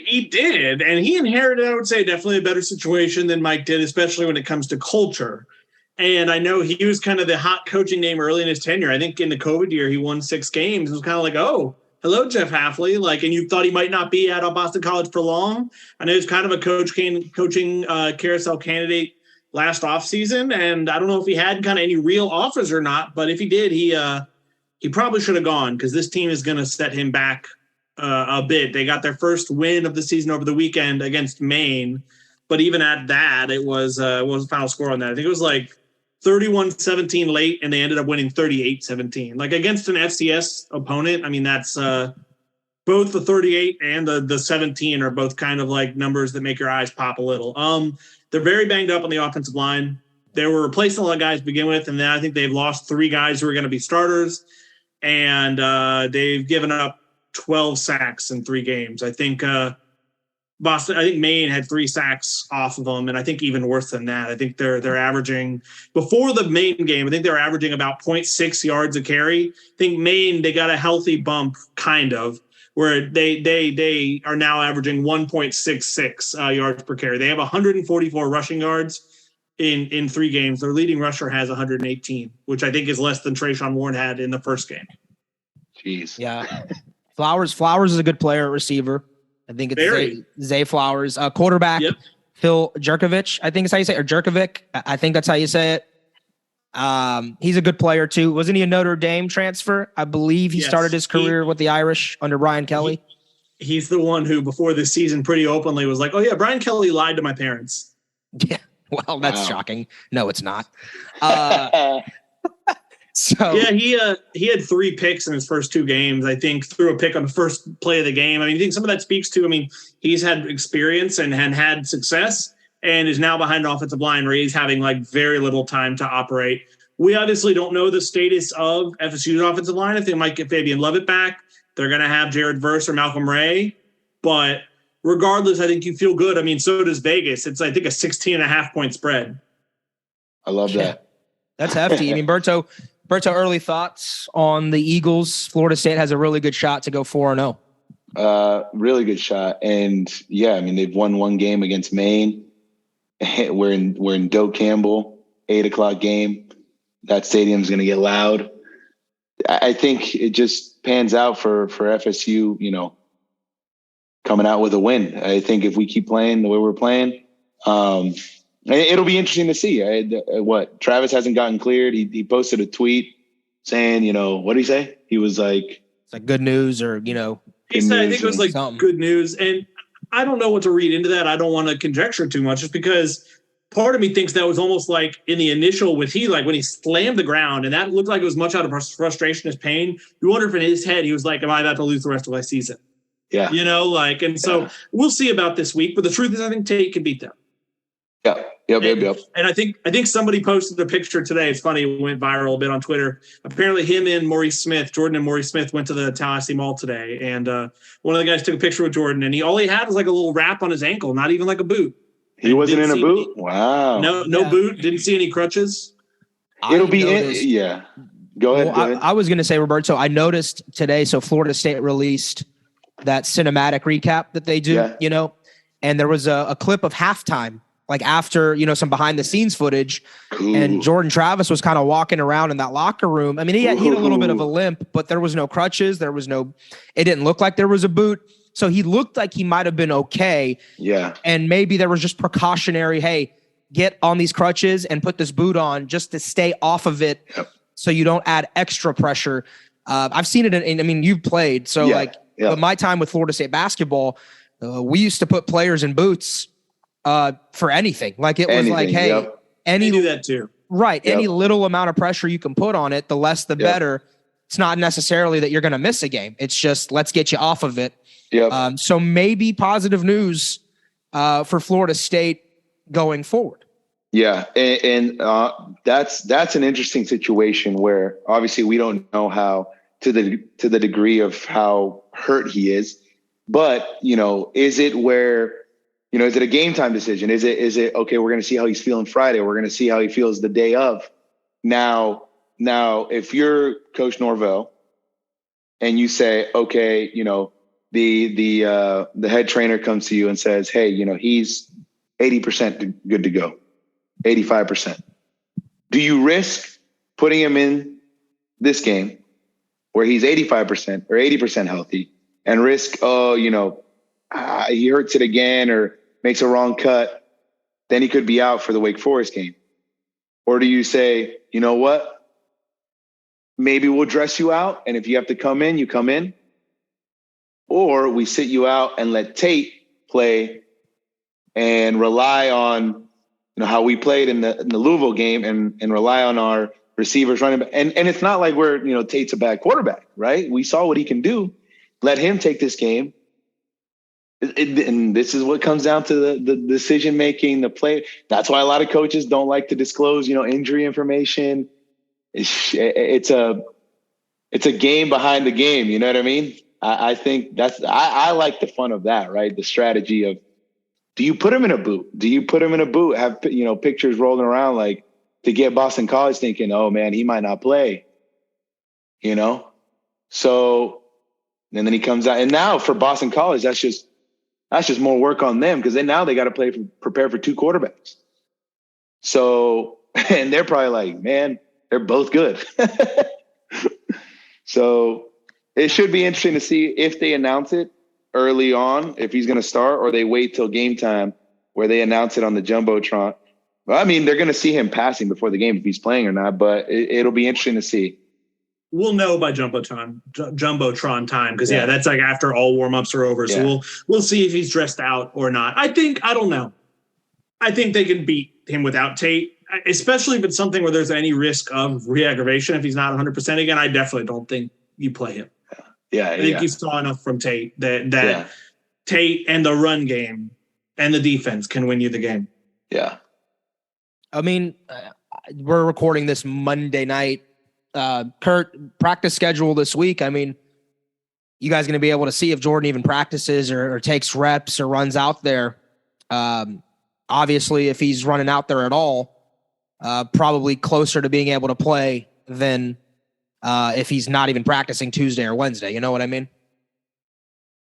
He did, and he inherited, I would say, definitely a better situation than Mike did, especially when it comes to culture. And I know he was kind of the hot coaching name early in his tenure. I think in the COVID year, he won 6 games. It was kind of like, oh, hello, Jeff Hafley. And you thought he might not be at Boston College for long. I know he's kind of a coaching carousel candidate last offseason, and I don't know if he had kind of any real offers or not, but if he did, he probably should have gone, because this team is going to set him back a bit. They got their first win of the season over the weekend against Maine, but even at that, it was what was the final score on that? I think it was like 31-17 late, and they ended up winning 38-17. Against an FCS opponent, I mean, that's both the 38 and the 17 are both kind of like numbers that make your eyes pop a little. They're very banged up on the offensive line. They were replacing a lot of guys to begin with, and then I think they've lost 3 guys who are going to be starters, and they've given up 12 sacks in 3 games. I think Maine had 3 sacks off of them, and I think even worse than that. I think they're averaging, before the Maine game, I think they were averaging about 0.6 yards a carry. I think Maine, they got a healthy bump, kind of, where they are now averaging 1.66 yards per carry. They have 144 rushing yards in 3 games. Their leading rusher has 118, which I think is less than Trayshawn Warren had in the first game. Jeez. Yeah. Flowers is a good player at receiver. I think it's Zay Flowers. Quarterback, yep. Phil Jerkovich, I think is how you say it, or Jerkovic. I think that's how you say it. He's a good player too. Wasn't he a Notre Dame transfer? I believe he started his career with the Irish under Brian Kelly. He's the one who, before this season, pretty openly was like, oh yeah, Brian Kelly lied to my parents. Yeah. Well, that's shocking. No, it's not. So yeah, he had 3 picks in his first 2 games. I think threw a pick on the first play of the game. I mean, I think some of that speaks to, he's had experience and had success, and is now behind an offensive line where he's having very little time to operate. We obviously don't know the status of FSU's offensive line. I think they might get Fabian Lovett back. They're going to have Jared Verse or Malcolm Ray, but regardless, I think you feel good. So does Vegas. It's, I think, a 16.5-point spread. I love that. That's hefty. Berto, early thoughts on the Eagles? Florida State has a really good shot to go 4-0. Really good shot. And yeah, they've won 1 game against Maine. We're in Doak Campbell, 8:00 game. That stadium's going to get loud. I think it just pans out for FSU, coming out with a win. I think if we keep playing the way we're playing, it'll be interesting to see. Travis hasn't gotten cleared. He posted a tweet saying, what did he say? He was like, it's like good news, or, he said, I think it was like something. Good news. And I don't know what to read into that. I don't want to conjecture too much, just because part of me thinks that was almost like in the initial when he slammed the ground, and that looked like it was much out of frustration as pain. You wonder if in his head he was like, am I about to lose the rest of my season? Yeah. So we'll see about this week. But the truth is, I think Tate can beat them. Yeah. Yep. And I think somebody posted a picture today. It's funny, it went viral a bit on Twitter. Apparently him and Jordan and Maurice Smith went to the Tallahassee Mall today. And one of the guys took a picture with Jordan, and all he had was like a little wrap on his ankle, not even like a boot. He wasn't in a boot? Wow. No boot. Didn't see any crutches. It'll be yeah. Go ahead. I was going to say, Roberto, I noticed today, so Florida State released that cinematic recap that they do, and there was a clip of halftime, like after, some behind the scenes footage. Ooh. And Jordan Travis was kind of walking around in that locker room. I mean, he had a little bit of a limp, but there was no crutches. It didn't look like there was a boot. So he looked like he might've been okay. Yeah. And maybe there was just precautionary, hey, get on these crutches and put this boot on just to stay off of it. Yep. So you don't add extra pressure. I've seen it you've played. So but my time with Florida State basketball, we used to put players in boots for anything. Like it was like, hey, they do that too. Right. Yep. Any little amount of pressure you can put on it, the less, the better. It's not necessarily that you're going to miss a game. It's just, let's get you off of it. Yep. So maybe positive news for Florida State going forward. Yeah. And that's an interesting situation where obviously we don't know how to the degree of how hurt he is, but is it where, is it a game time decision? Is it, okay, we're going to see how he's feeling Friday. We're going to see how he feels the day of. Now, if you're Coach Norvell and you say, okay, the head trainer comes to you and says, hey, he's 80% good to go, 85%. Do you risk putting him in this game where he's 85% or 80% healthy and risk, he hurts it again or makes a wrong cut, then he could be out for the Wake Forest game? Or do you say, you know what? Maybe we'll dress you out, and if you have to come in, you come in. Or we sit you out and let Tate play and rely on how we played in the Louisville game and rely on our receivers running back. And it's not like we're, Tate's a bad quarterback, right? We saw what he can do. Let him take this game. And this is what comes down to the decision-making, the play. That's why a lot of coaches don't like to disclose, injury information. It's a game behind the game. You know what I mean? I think I like the fun of that, right? The strategy of, do you put him in a boot? Do you put him in a boot? Have, pictures rolling around like to get Boston College thinking, oh man, he might not play, So, and then he comes out, and now for Boston College, that's just more work on them because now they got to prepare for two quarterbacks. So, and they're probably like, man, they're both good. So it should be interesting to see if they announce it early on, if he's going to start, or they wait till game time where they announce it on the Jumbotron. Well, I mean, they're going to see him passing before the game if he's playing or not, but it'll be interesting to see. We'll know by Jumbotron time because that's like after all warmups are over. So we'll see if he's dressed out or not. I don't know. I think they can beat him without Tate, especially if it's something where there's any risk of re-aggravation. If he's not 100% again, I definitely don't think you play him. Yeah, I think you saw enough from Tate that Tate and the run game and the defense can win you the game. Yeah. I mean, we're recording this Monday night. Curt, practice schedule this week. I mean, you guys going to be able to see if Jordan even practices or takes reps or runs out there. Obviously, if he's running out there at all, probably closer to being able to play than if he's not even practicing Tuesday or Wednesday. You know what I mean?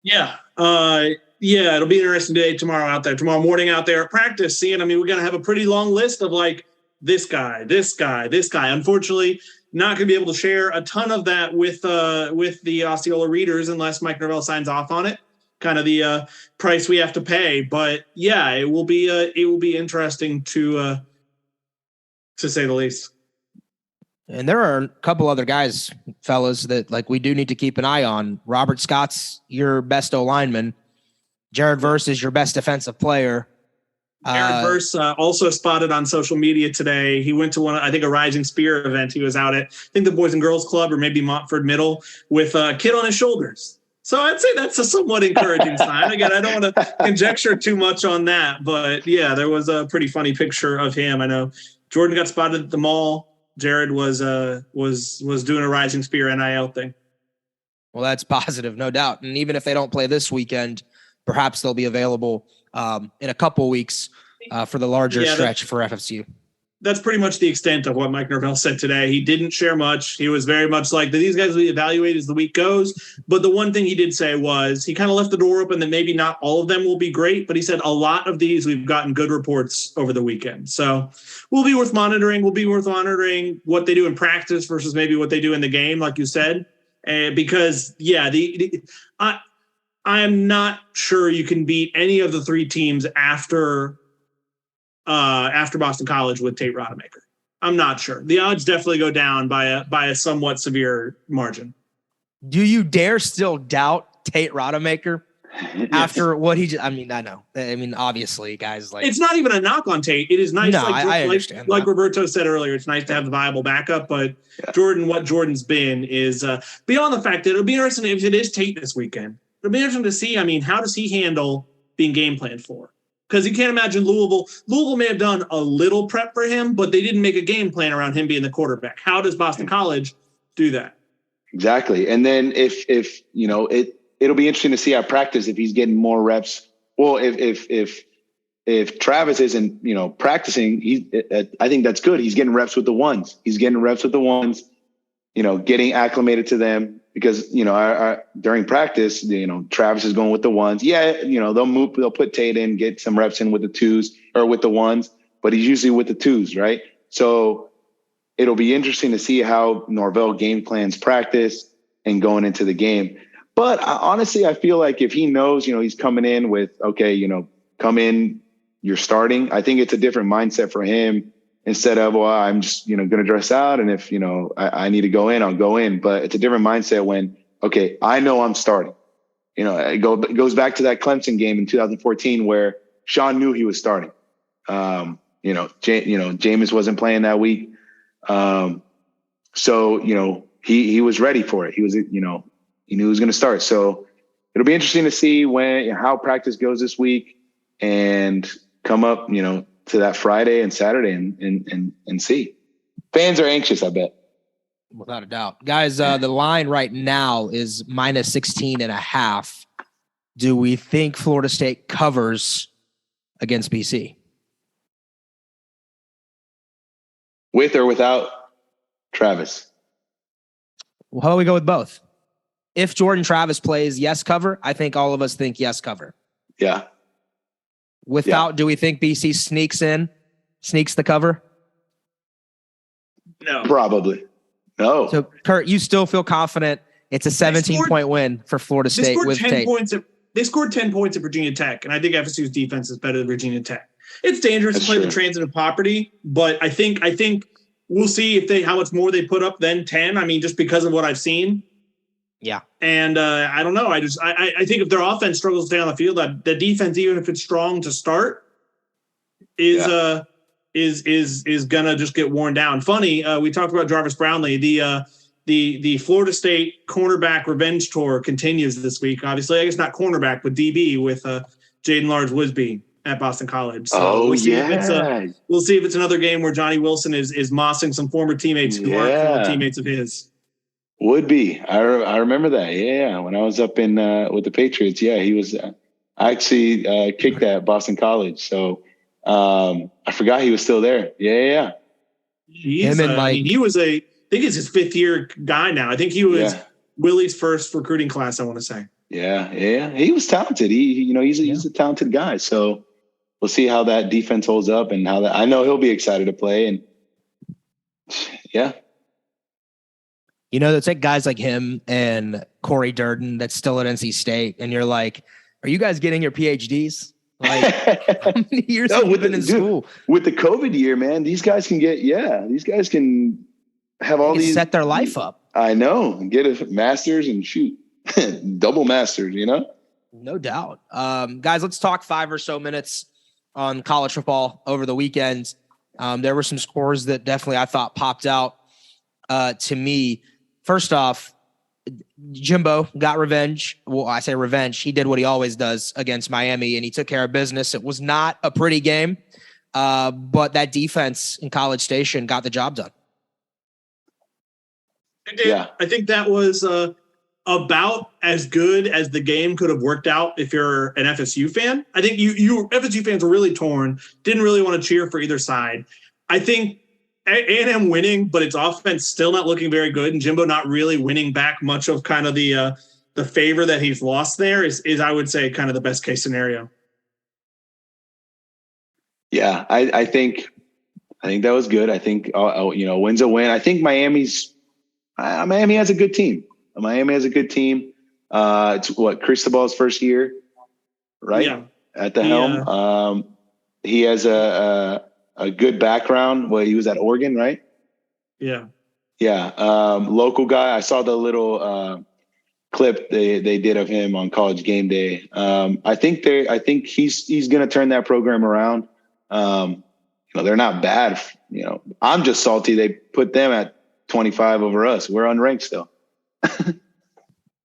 Yeah. It'll be interesting day tomorrow morning out there at practice. We're going to have a pretty long list of like this guy. Unfortunately, not going to be able to share a ton of that with the Osceola readers unless Mike Norvell signs off on it. Kind of the price we have to pay, but it will be interesting to say the least. And there are a couple other guys, fellas, that like we do need to keep an eye on. Robert Scott's your best O-lineman. Jared Verse is your best defensive player. Jared Verse also spotted on social media today. He went to a Rising Spear event. He was out at, the Boys and Girls Club or maybe Montford Middle with a kid on his shoulders. So I'd say that's a somewhat encouraging sign. Again, I don't want to conjecture too much on that, but yeah, there was a pretty funny picture of him. I know Jordan got spotted at the mall. Jared was doing a Rising Spear NIL thing. Well, that's positive, no doubt. And even if they don't play this weekend, perhaps they'll be available in a couple weeks for the larger stretch for FSU. That's pretty much the extent of what Mike Norvell said today. He didn't share much. He was very much like, these guys will be evaluated as the week goes. But the one thing he did say was he kind of left the door open that maybe not all of them will be great. But he said a lot of these we've gotten good reports over the weekend. So will be worth monitoring. Will be worth monitoring what they do in practice versus maybe what they do in the game, like you said. Because, yeah, I am not sure you can beat any of the three teams after Boston College with Tate Rodemaker. I'm not sure. The odds definitely go down by a somewhat severe margin. Do you dare still doubt Tate Rodemaker after what he just, I know. Obviously, guys, like, it's not even a knock on Tate. It is nice. No, I understand. Like Roberto said earlier, it's nice to have the viable backup, but what Jordan's been is beyond the fact that it'll be interesting if it is Tate this weekend. It'll be interesting to see, how does he handle being game planned for? Because you can't imagine Louisville. Louisville may have done a little prep for him, but they didn't make a game plan around him being the quarterback. How does Boston College do that? Exactly. And then if it'll be interesting to see at practice if he's getting more reps. Well, if Travis isn't practicing, I think that's good. He's getting reps with the ones. Getting acclimated to them. Because, during practice, Travis is going with the ones. Yeah, they'll put Tate in, get some reps in with the twos or with the ones, but he's usually with the twos, right? So it'll be interesting to see how Norvell game plans practice and going into the game. But honestly, I feel like if he knows, he's coming in with, come in, you're starting. I think it's a different mindset for him. Instead of, I'm just, going to dress out. And if, I need to go in, I'll go in. But it's a different mindset when, okay, I know I'm starting. It goes back to that Clemson game in 2014 where Sean knew he was starting. Jameis wasn't playing that week. So, he was ready for it. He was, he knew he was going to start. So it'll be interesting to see how practice goes this week and come up, to that Friday and Saturday and see. Fans are anxious, I bet. Without a doubt. Guys, the line right now is -16.5. Do we think Florida State covers against BC? With or without Travis? Well, how do we go with both? If Jordan Travis plays yes cover, I think all of us think yes cover. Yeah. Do we think BC sneaks the cover? No. Probably. No. So, Curt, you still feel confident it's a 17-point win for Florida State with Tate? They scored 10 points at Virginia Tech, and I think FSU's defense is better than Virginia Tech. It's dangerous to play the transitive property, but I think we'll see how much more they put up than 10. Just because of what I've seen. Yeah. And I don't know. I think if their offense struggles to stay on the field, that the defense, even if it's strong to start, is gonna just get worn down. Funny, we talked about Jarvis Brownlee. The Florida State cornerback revenge tour continues this week. Obviously, I guess not cornerback, but DB with Jaden Large-Wisby at Boston College. So we'll see if it's another game where Johnny Wilson is mossing some former teammates who aren't former teammates of his. Would be. I remember that. Yeah. When I was up in with the Patriots, he was I actually kicked at Boston College. So I forgot he was still there. Yeah. He was I think it's his fifth year guy now. I think he was Willie's first recruiting class, I want to say. Yeah. He was talented. He's a talented guy. So we'll see how that defense holds up and how that, I know he'll be excited to play and yeah. It's like guys like him and Corey Durden that's still at NC State. And you're like, are you guys getting your PhDs? Like, how many years have you been in school? With the COVID year, man, these guys can have all these. Set their life up. I know. Get a master's and shoot. Double masters, No doubt. Guys, let's talk 5 or so minutes on college football over the weekend. There were some scores that definitely I thought popped out to me. First off, Jimbo got revenge. Well, I say revenge. He did what he always does against Miami, and he took care of business. It was not a pretty game, but that defense in College Station got the job done. Yeah, I think that was about as good as the game could have worked out if you're an FSU fan. I think you FSU fans were really torn, didn't really want to cheer for either side. I think A&M winning, but its offense still not looking very good, and Jimbo not really winning back much of kind of the favor that he's lost there is I would say kind of the best case scenario. Yeah, I think that was good. I think win's a win. I think Miami has a good team. It's Cristobal's first year, right? Yeah. At the helm. He has a good background. Well, he was at Oregon, right? Yeah. Yeah. Local guy. I saw the little clip they did of him on College Game Day. I think he's going to turn that program around. They're not bad. I'm just salty they put them at 25 over us. We're unranked still.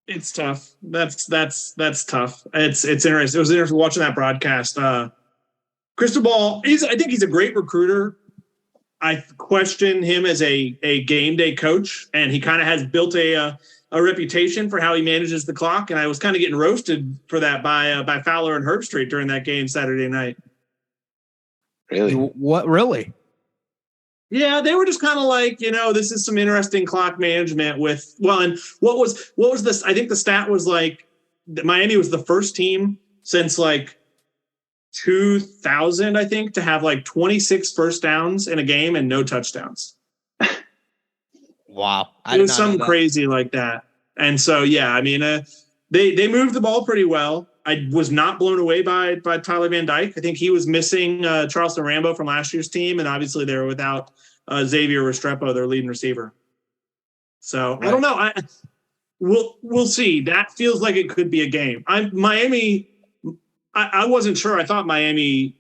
It's tough. That's tough. It's interesting. It was interesting watching that broadcast. Cristobal, I think he's a great recruiter. I question him as a game day coach, and he kind of has built a reputation for how he manages the clock. And I was kind of getting roasted for that by Fowler and Herbstreit during that game Saturday night. Really? What? Really? Yeah, they were just kind of like, this is some interesting clock management and what was this? I think the stat was like Miami was the first team since like 2000, I think, to have like 26 first downs in a game and no touchdowns. Wow. It was something crazy like that. And so, yeah, I mean, they moved the ball pretty well. I was not blown away by Tyler Van Dyke. I think he was missing Charleston Rambo from last year's team, and obviously they were without Xavier Restrepo, their leading receiver. So right. I don't know. We'll see. That feels like it could be a game. Miami. I wasn't sure. I thought Miami.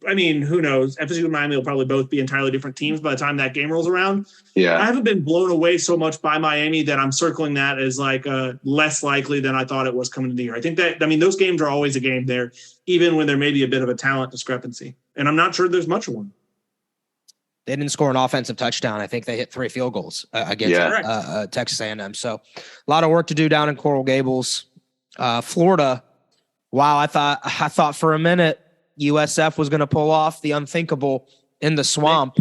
I mean, who knows? FSU and Miami will probably both be entirely different teams by the time that game rolls around. Yeah, I haven't been blown away so much by Miami that I'm circling that as like less likely than I thought it was coming into the year. I think those games are always a game there, even when there may be a bit of a talent discrepancy, and I'm not sure there's much of one. They didn't score an offensive touchdown. I think they hit 3 field goals against Texas A&M. So a lot of work to do down in Coral Gables. Florida. Wow, I thought for a minute USF was going to pull off the unthinkable in the swamp.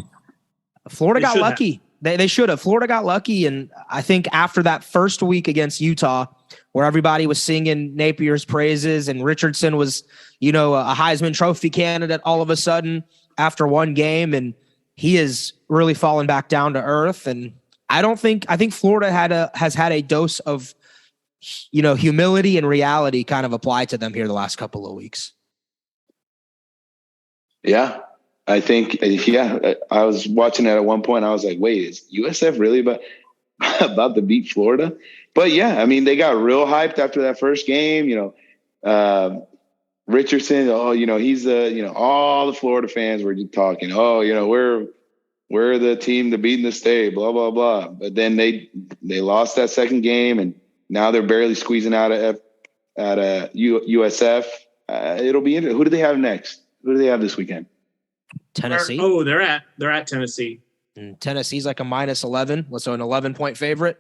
Florida got lucky. They should have. Florida got lucky, and I think after that first week against Utah, where everybody was singing Napier's praises and Richardson was, a Heisman Trophy candidate all of a sudden after one game, and he is really fallen back down to earth. And I think Florida has had a dose of humility and reality kind of applied to them here the last couple of weeks. Yeah, I think, I was watching it at one point. I was like, wait, is USF really about to beat Florida? But yeah, I mean, they got real hyped after that first game, Richardson, he's all the Florida fans were talking, we're the team to beat in the state, blah, blah, blah. But then they lost that second game, and now they're barely squeezing out of USF. It'll be interesting. Who do they have next? Who do they have this weekend? Tennessee. They're at Tennessee. And Tennessee's like a -11. So an 11-point favorite.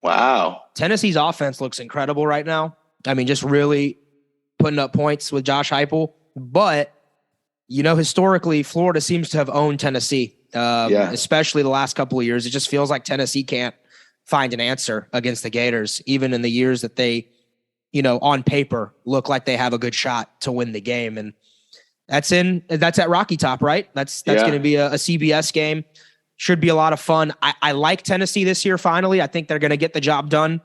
Wow. Tennessee's offense looks incredible right now. I mean, just really putting up points with Josh Heupel. But, historically, Florida seems to have owned Tennessee, especially the last couple of years. It just feels like Tennessee can't find an answer against the Gators, even in the years that they, on paper look like they have a good shot to win the game. And that's at Rocky Top, right? That's going to be a CBS game. Should be a lot of fun. I like Tennessee this year. Finally, I think they're going to get the job done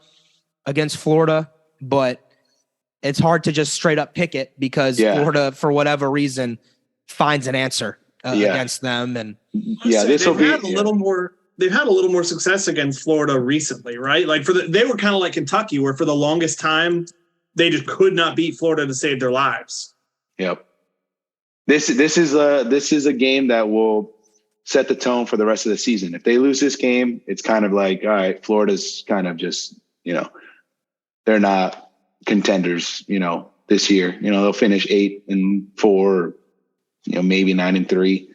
against Florida, but it's hard to just straight up pick it because Florida, for whatever reason, finds an answer against them. And this will be a little more. They've had a little more success against Florida recently, right? Like they were kind of like Kentucky, where for the longest time they just could not beat Florida to save their lives. Yep. This is a game that will set the tone for the rest of the season. If they lose this game, it's kind of like, all right, Florida's kind of just, they're not contenders, this year. They'll finish 8-4, maybe 9-3,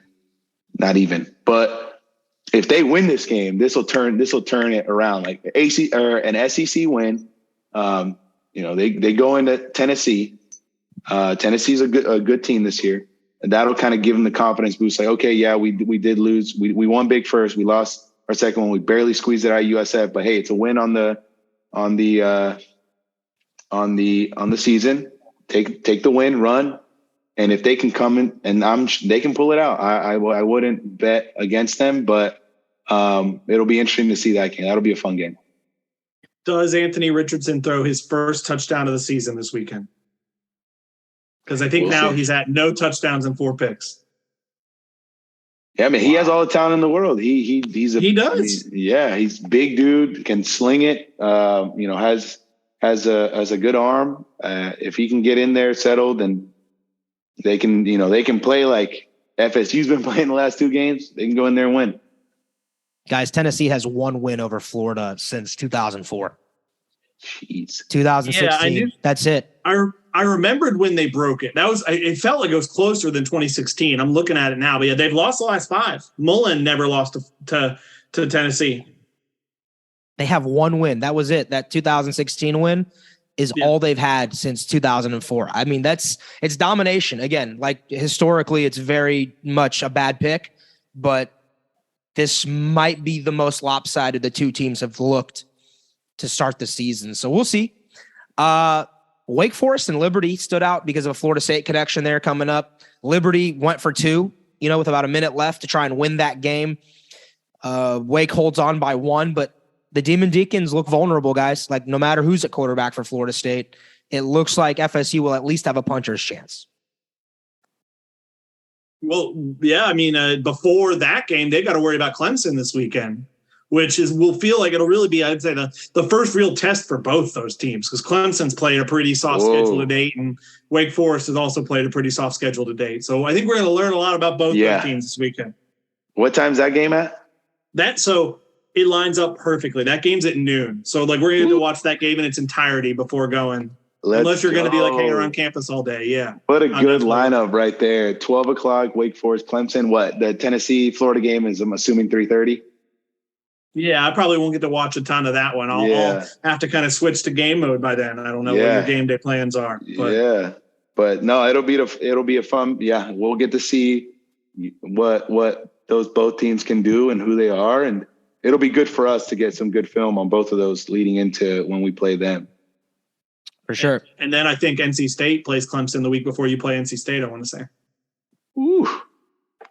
not even. But if they win this game, this will turn it around. Like an SEC win. They go into Tennessee. Tennessee's a good team this year. And that'll kind of give them the confidence boost. Like, okay, yeah, we did lose. We won big first. We lost our second one. We barely squeezed it out of USF. But hey, it's a win on the season. Take the win, run, and if they can come in and they can pull it out. I wouldn't bet against them, but it'll be interesting to see that game. That'll be a fun game. Does Anthony Richardson throw his first touchdown of the season this weekend? Because I think he's at no touchdowns and 4 picks. Yeah, I mean, he has all the talent in the world. He does. He's big dude, can sling it. Has a good arm. If he can get in there settled, and they can play like FSU's been playing the last 2 games. They can go in there and win. Guys, Tennessee has 1 win over Florida since 2004. Jeez. 2016. Yeah, that's it. I remembered when they broke it. It felt like it was closer than 2016. I'm looking at it now, but yeah, they've lost the last 5. Mullen never lost to Tennessee. They have 1 win. That was it. That 2016 win is all they've had since 2004. I mean, it's domination. Again, like historically, it's very much a bad pick, but this might be the most lopsided the 2 teams have looked to start the season. So we'll see. Wake Forest and Liberty stood out because of a Florida State connection there coming up. Liberty went for 2, with about a minute left to try and win that game. Wake holds on by 1, but the Demon Deacons look vulnerable, guys. Like, no matter who's at quarterback for Florida State, it looks like FSU will at least have a puncher's chance. Well, yeah, I mean, before that game, they've got to worry about Clemson this weekend, which will feel like it'll really be, I'd say, the first real test for both those teams, because Clemson's played a pretty soft schedule to date, and Wake Forest has also played a pretty soft schedule to date. So I think we're going to learn a lot about both those teams this weekend. What time's that game at? It lines up perfectly. That game's at noon. So we're going to watch that game in its entirety before going. Unless you're going to be hanging around campus all day. Yeah. What a good lineup right there. 12 o'clock, Wake Forest, Clemson. What? The Tennessee, Florida game is, I'm assuming, 3:30? Yeah, I probably won't get to watch a ton of that one. I'll have to kind of switch to game mode by then. I don't know what your game day plans are. But. But no, it'll be a fun. Yeah, we'll get to see what those both teams can do and who they are, and it'll be good for us to get some good film on both of those leading into when we play them. For sure. And then I think NC State plays Clemson the week before you play NC State, I want to say. Ooh.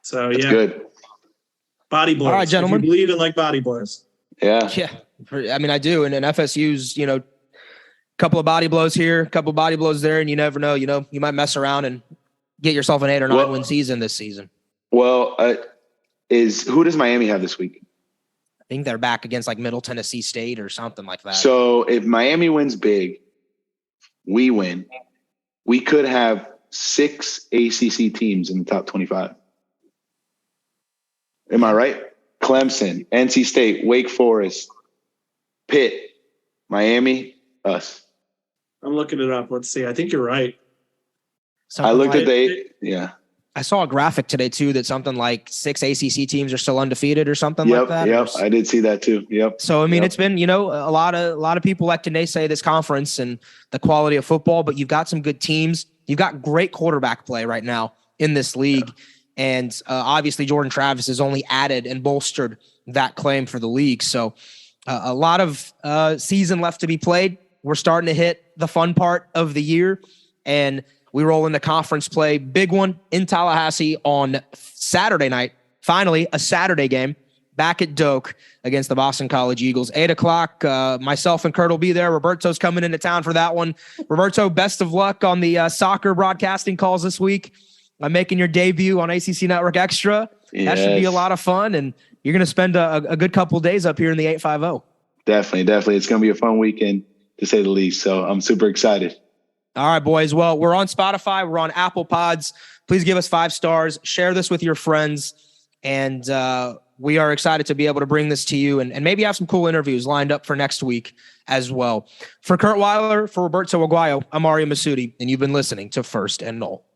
So, that's good. Body blows. All right, gentlemen. If you believe in body blows. Yeah. Yeah. I mean, I do. And FSU's, couple of body blows here, a couple of body blows there, and you never know. You might mess around and get yourself an 8 or 9 win season this season. Well, who does Miami have this week? I think they're back against Middle Tennessee State or something like that. So if Miami wins big, we win, we could have 6 ACC teams in the top 25. Am I right? Clemson, NC State, Wake Forest, Pitt, Miami, us. I'm looking it up. Let's see. I think you're right. I looked at I saw a graphic today too that something like 6 ACC teams are still undefeated or something like that. Yep, I did see that too. Yep. So I mean, it's been a lot of people like to naysay this conference and the quality of football, but you've got some good teams. You've got great quarterback play right now in this league, and obviously Jordan Travis has only added and bolstered that claim for the league. So a lot of season left to be played. We're starting to hit the fun part of the year, and we roll into conference play. Big one in Tallahassee on Saturday night. Finally, a Saturday game back at Doak against the Boston College Eagles. 8 o'clock. Myself and Curt will be there. Roberto's coming into town for that one. Roberto, best of luck on the soccer broadcasting calls this week. I'm making your debut on ACC Network Extra. Yes. That should be a lot of fun, and you're going to spend a good couple of days up here in the 850. Definitely. It's going to be a fun weekend, to say the least. So I'm super excited. All right, boys. Well, we're on Spotify. We're on Apple Pods. Please give us 5 stars. Share this with your friends. And we are excited to be able to bring this to you and maybe have some cool interviews lined up for next week as well. For Curt Weiler, for Roberto Aguayo, I'm Ariya Massoudi, and you've been listening to First and Nole.